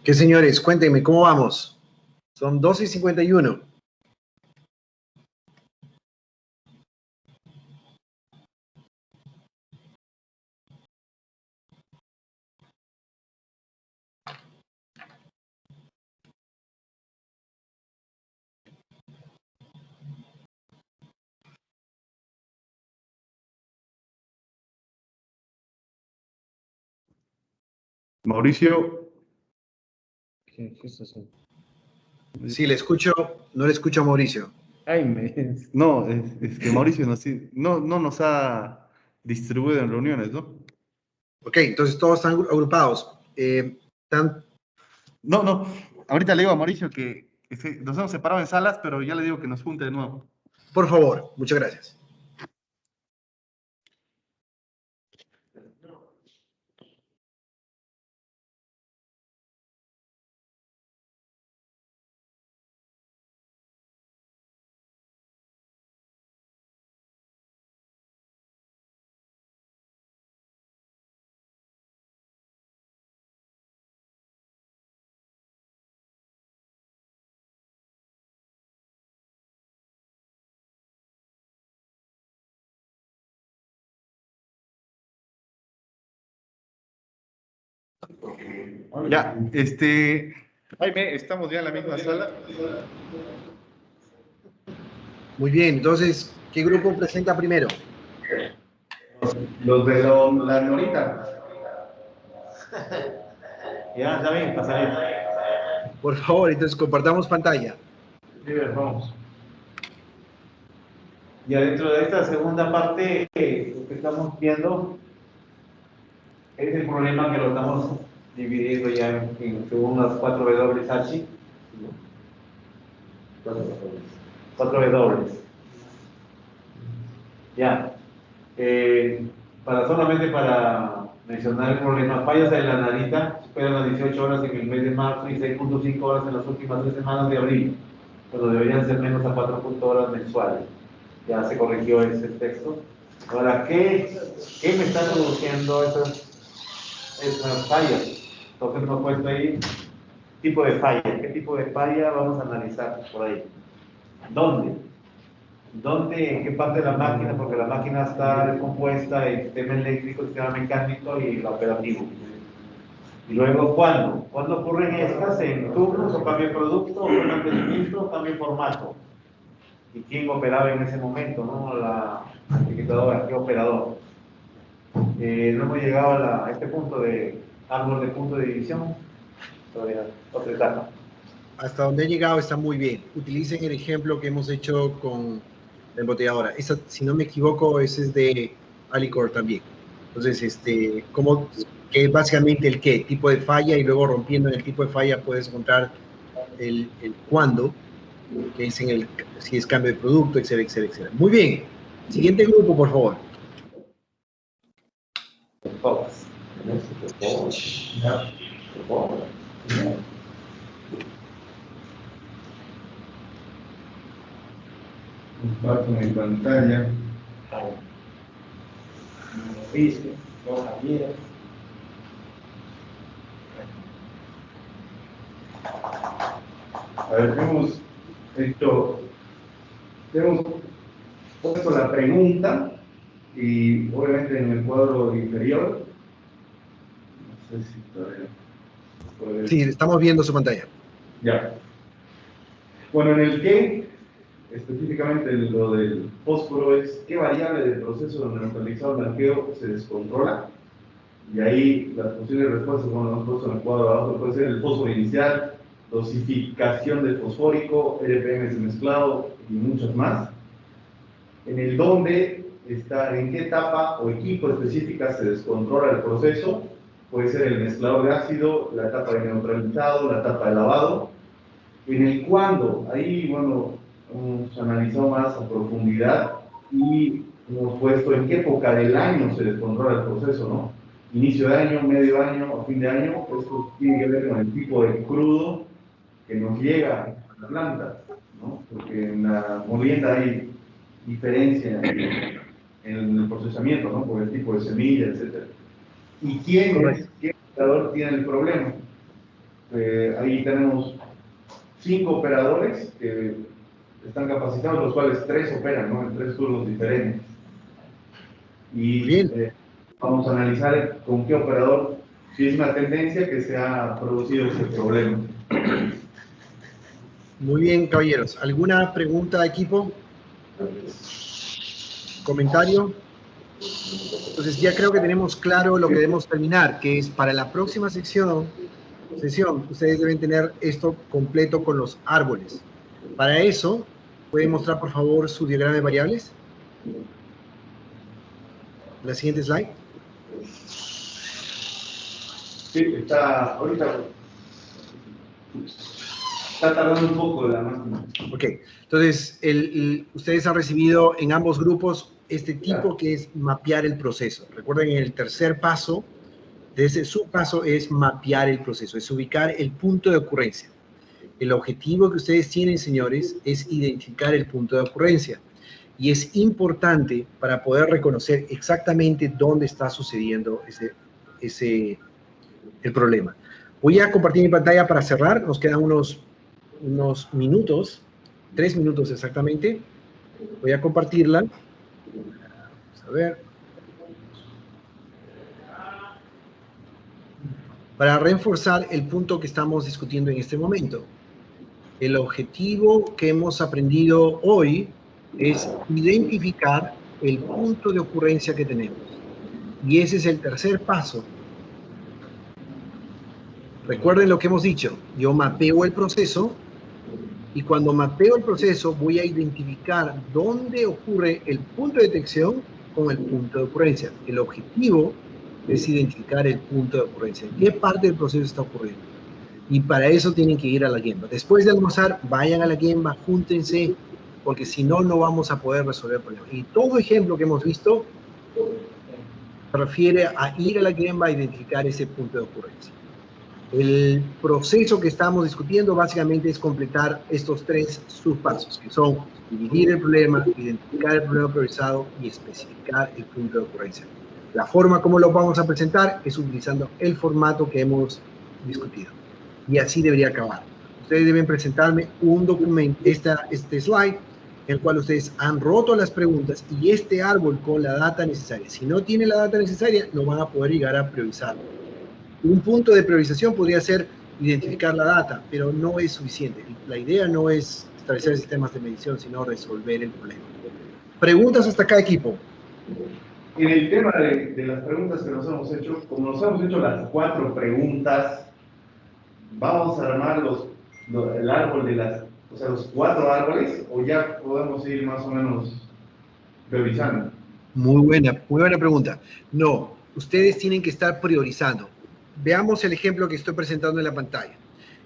¿Qué señores? Cuéntenme, ¿cómo vamos? Son 12:51. Mauricio. Sí, le escucho, no le escucho a Mauricio. Ay, no, es que Mauricio no nos ha distribuido en reuniones, ¿no? Ok, entonces todos están agrupados. No, ahorita le digo a Mauricio que nos hemos separado en salas, pero ya le digo que nos junte de nuevo. Por favor, muchas gracias. Ya, Jaime, estamos ya en la misma sala. Muy bien, entonces, ¿qué grupo presenta primero? Los de la Norita. Ya, está bien, pasa bien. Por favor, entonces compartamos pantalla. Vamos. Ya dentro de esta segunda parte, lo que estamos viendo es el problema que lo estamos dividiendo ya según las 4WH. 4W. Ya. Solamente para mencionar el problema, fallas de la Narita superan las 18 horas en el mes de marzo y 6.5 horas en las últimas 3 semanas de abril, cuando deberían ser menos a 4.0 horas mensuales. Ya se corrigió ese texto. Ahora, ¿qué me está produciendo esas fallas? Entonces hemos puesto ahí tipo de falla. ¿Qué tipo de falla vamos a analizar por ahí? ¿Dónde? ¿En qué parte de la máquina? Porque la máquina está descompuesta en sistema eléctrico, sistema mecánico y la operativo. Y luego, ¿cuándo? ¿Cuándo ocurren estas? ¿En turnos o cambio de producto, o mantenimiento o cambio de formato? ¿Y quién operaba en ese momento? ¿No? La etiquetadora, ¿qué operador? No hemos llegado a este punto de árbol de punto de división. Todavía, otra etapa. Hasta donde he llegado está muy bien. Utilicen el ejemplo que hemos hecho con la embotelladora. Esa, si no me equivoco, ese es de Alicor también. Entonces, que es básicamente el qué, tipo de falla, y luego rompiendo en el tipo de falla puedes encontrar el cuándo, que es si es cambio de producto, etcétera, etcétera, etcétera. Muy bien. Siguiente grupo, por favor. Comparto mi pantalla. A ver, hemos puesto la pregunta y obviamente en el cuadro inferior, no sé si todavía Sí, estamos viendo su pantalla. ya. Bueno, en el que específicamente lo del fósforo es qué variable del proceso de neutralizado blanqueo se descontrola. Y ahí las posibles respuestas, bueno, hemos puesto en el cuadro abajo, puede ser el fósforo inicial, dosificación del fosfórico, RPMs mezclado y muchas más. En el dónde está, en qué etapa o equipo específica se descontrola el proceso, puede ser el mezclador de ácido, la etapa de neutralizado, la etapa de lavado. En el cuándo, ahí, bueno, hemos analizado más a profundidad y hemos puesto en qué época del año se descontrola el proceso, ¿no? Inicio de año, medio año o fin de año. Esto tiene que ver con el tipo de crudo que nos llega a la planta, ¿no? Porque en la molienda hay diferencia en el procesamiento, ¿no? Por el tipo de semilla, etc. ¿Y qué operador tiene el problema? Ahí tenemos 5 operadores que están capacitados, los cuales 3 operan, ¿no? En 3 turnos diferentes. Y Bien. vamos a analizar con qué operador, si es una tendencia que se ha producido ese problema. Muy bien, caballeros. ¿Alguna pregunta, equipo? ¿Comentario? Entonces ya creo que tenemos claro lo que debemos terminar, que es para la próxima sesión, ustedes deben tener esto completo con los árboles. Para eso, ¿pueden mostrar por favor su diagrama de variables? La siguiente slide. Sí, está ahorita. Está tardando un poco la máquina. Ok, entonces ustedes han recibido en ambos grupos este tipo que es mapear el proceso. Recuerden, el tercer paso de ese subpaso es mapear el proceso, es ubicar el punto de ocurrencia. El objetivo que ustedes tienen, señores, es identificar el punto de ocurrencia. Y es importante para poder reconocer exactamente dónde está sucediendo el problema. Voy a compartir mi pantalla para cerrar. Nos quedan unos minutos, 3 minutos exactamente. Voy a compartirla. Vamos a ver. Para reforzar el punto que estamos discutiendo en este momento. El objetivo que hemos aprendido hoy es identificar el punto de ocurrencia que tenemos. Y ese es el tercer paso. Recuerden lo que hemos dicho. Yo mapeo el proceso y cuando mapeo el proceso voy a identificar dónde ocurre el punto de detección con el punto de ocurrencia. El objetivo es identificar el punto de ocurrencia. ¿En qué parte del proceso está ocurriendo? Y para eso tienen que ir a la Gemba. Después de almorzar, vayan a la Gemba, júntense, porque si no, no vamos a poder resolver el problema. Y todo ejemplo que hemos visto se refiere a ir a la Gemba a identificar ese punto de ocurrencia. El proceso que estamos discutiendo básicamente es completar estos 3 subpasos, que son dividir el problema, identificar el problema priorizado y especificar el punto de ocurrencia. La forma como lo vamos a presentar es utilizando el formato que hemos discutido. Y así debería acabar. Ustedes deben presentarme un documento, este slide, en el cual ustedes han roto las preguntas y este árbol con la data necesaria. Si no tiene la data necesaria, no van a poder llegar a priorizar. Un punto de priorización podría ser identificar la data, pero no es suficiente. La idea no es establecer sistemas de medición, sino resolver el problema. ¿Preguntas hasta acá, equipo? En el tema de las preguntas que nos hemos hecho, como nos hemos hecho las 4 preguntas, vamos a armar el árbol de los 4 árboles, o ya podemos ir más o menos priorizando. Muy buena pregunta. No, ustedes tienen que estar priorizando. Veamos el ejemplo que estoy presentando en la pantalla.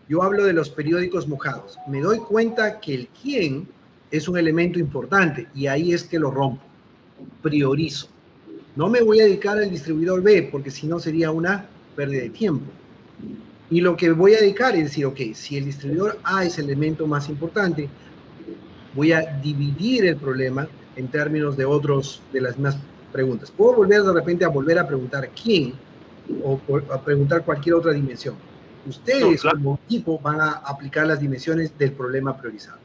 Yo hablo de los periódicos mojados. Me doy cuenta que el quién es un elemento importante y ahí es que lo rompo. Priorizo. No me voy a dedicar al distribuidor B porque si no sería una pérdida de tiempo. Y lo que voy a dedicar es decir, ok, si el distribuidor A es el elemento más importante, voy a dividir el problema en términos de las mismas preguntas. Puedo volver de repente a preguntar quién o a preguntar cualquier otra dimensión. Ustedes como equipo van a aplicar las dimensiones del problema priorizado.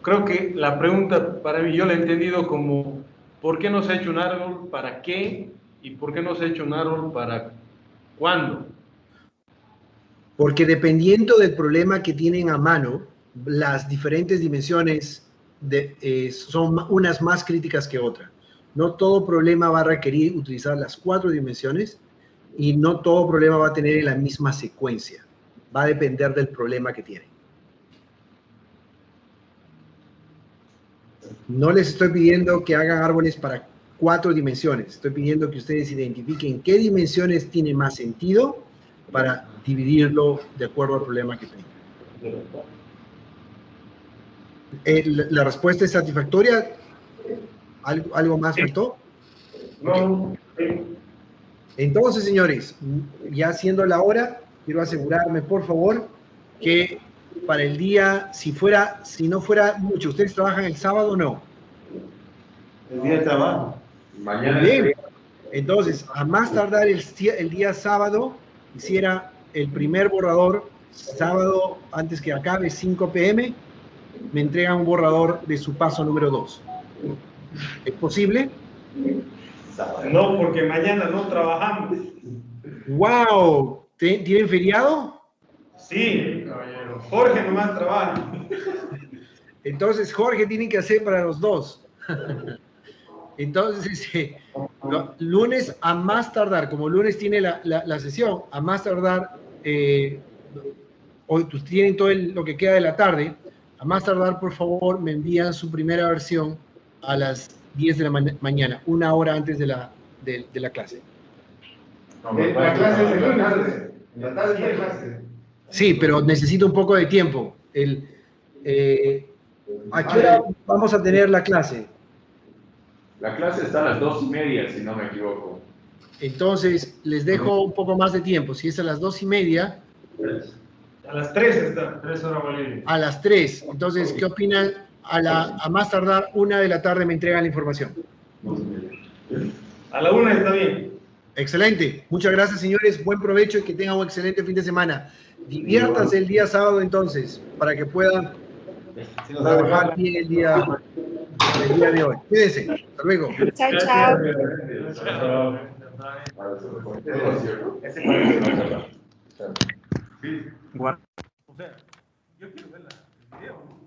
Creo que la pregunta para mí, yo la he entendido como ¿por qué no se ha hecho un árbol? ¿Para qué? ¿Y por qué no se ha hecho un árbol? ¿Para cuándo? Porque dependiendo del problema que tienen a mano, las diferentes dimensiones son unas más críticas que otras. No todo problema va a requerir utilizar las 4 dimensiones y no todo problema va a tener la misma secuencia. Va a depender del problema que tienen. No les estoy pidiendo que hagan árboles para 4 dimensiones. Estoy pidiendo que ustedes identifiquen qué dimensiones tiene más sentido para dividirlo de acuerdo al problema que tengan. ¿La respuesta es satisfactoria? ¿Algo más faltó? No. Entonces, señores, ya siendo la hora, quiero asegurarme, por favor, que para el día, si no fuera mucho, ¿ustedes trabajan el sábado o no? El día de trabajo. Mañana. Bien. Entonces, a más tardar el día sábado, hiciera el primer borrador sábado, antes que acabe 5 p.m., me entregan un borrador de su paso número 2. ¿Es posible? No, porque mañana no trabajamos. ¡Wow! ¿Tienen feriado? Sí, Jorge nomás trabaja. Entonces Jorge tiene que hacer para los dos. Entonces, lunes a más tardar, como lunes tiene la sesión, a más tardar, hoy pues, tienen todo lo que queda de la tarde, a más tardar, por favor, me envían su primera versión a las 10 de la mañana, una hora antes de la clase. La clase es el lunes, en la tarde hay clase. Sí, pero necesito un poco de tiempo. ¿A qué hora vamos a tener la clase? La clase está a las 2:30, si no me equivoco. Entonces, les dejo un poco más de tiempo. Si es a las 2:30. A las 3 está. 3 horas Bolivia. A las 3. Entonces, ¿qué opinan? A más tardar 1 de la tarde me entregan la información. A la 1 está bien. Excelente. Muchas gracias, señores. Buen provecho y que tengan un excelente fin de semana. Diviértanse el día sábado, entonces, para que puedan trabajar bien el día de hoy. Cuídense. Hasta luego. Chao, chao. Ese parece la verdad. O sea, yo quiero ver el video.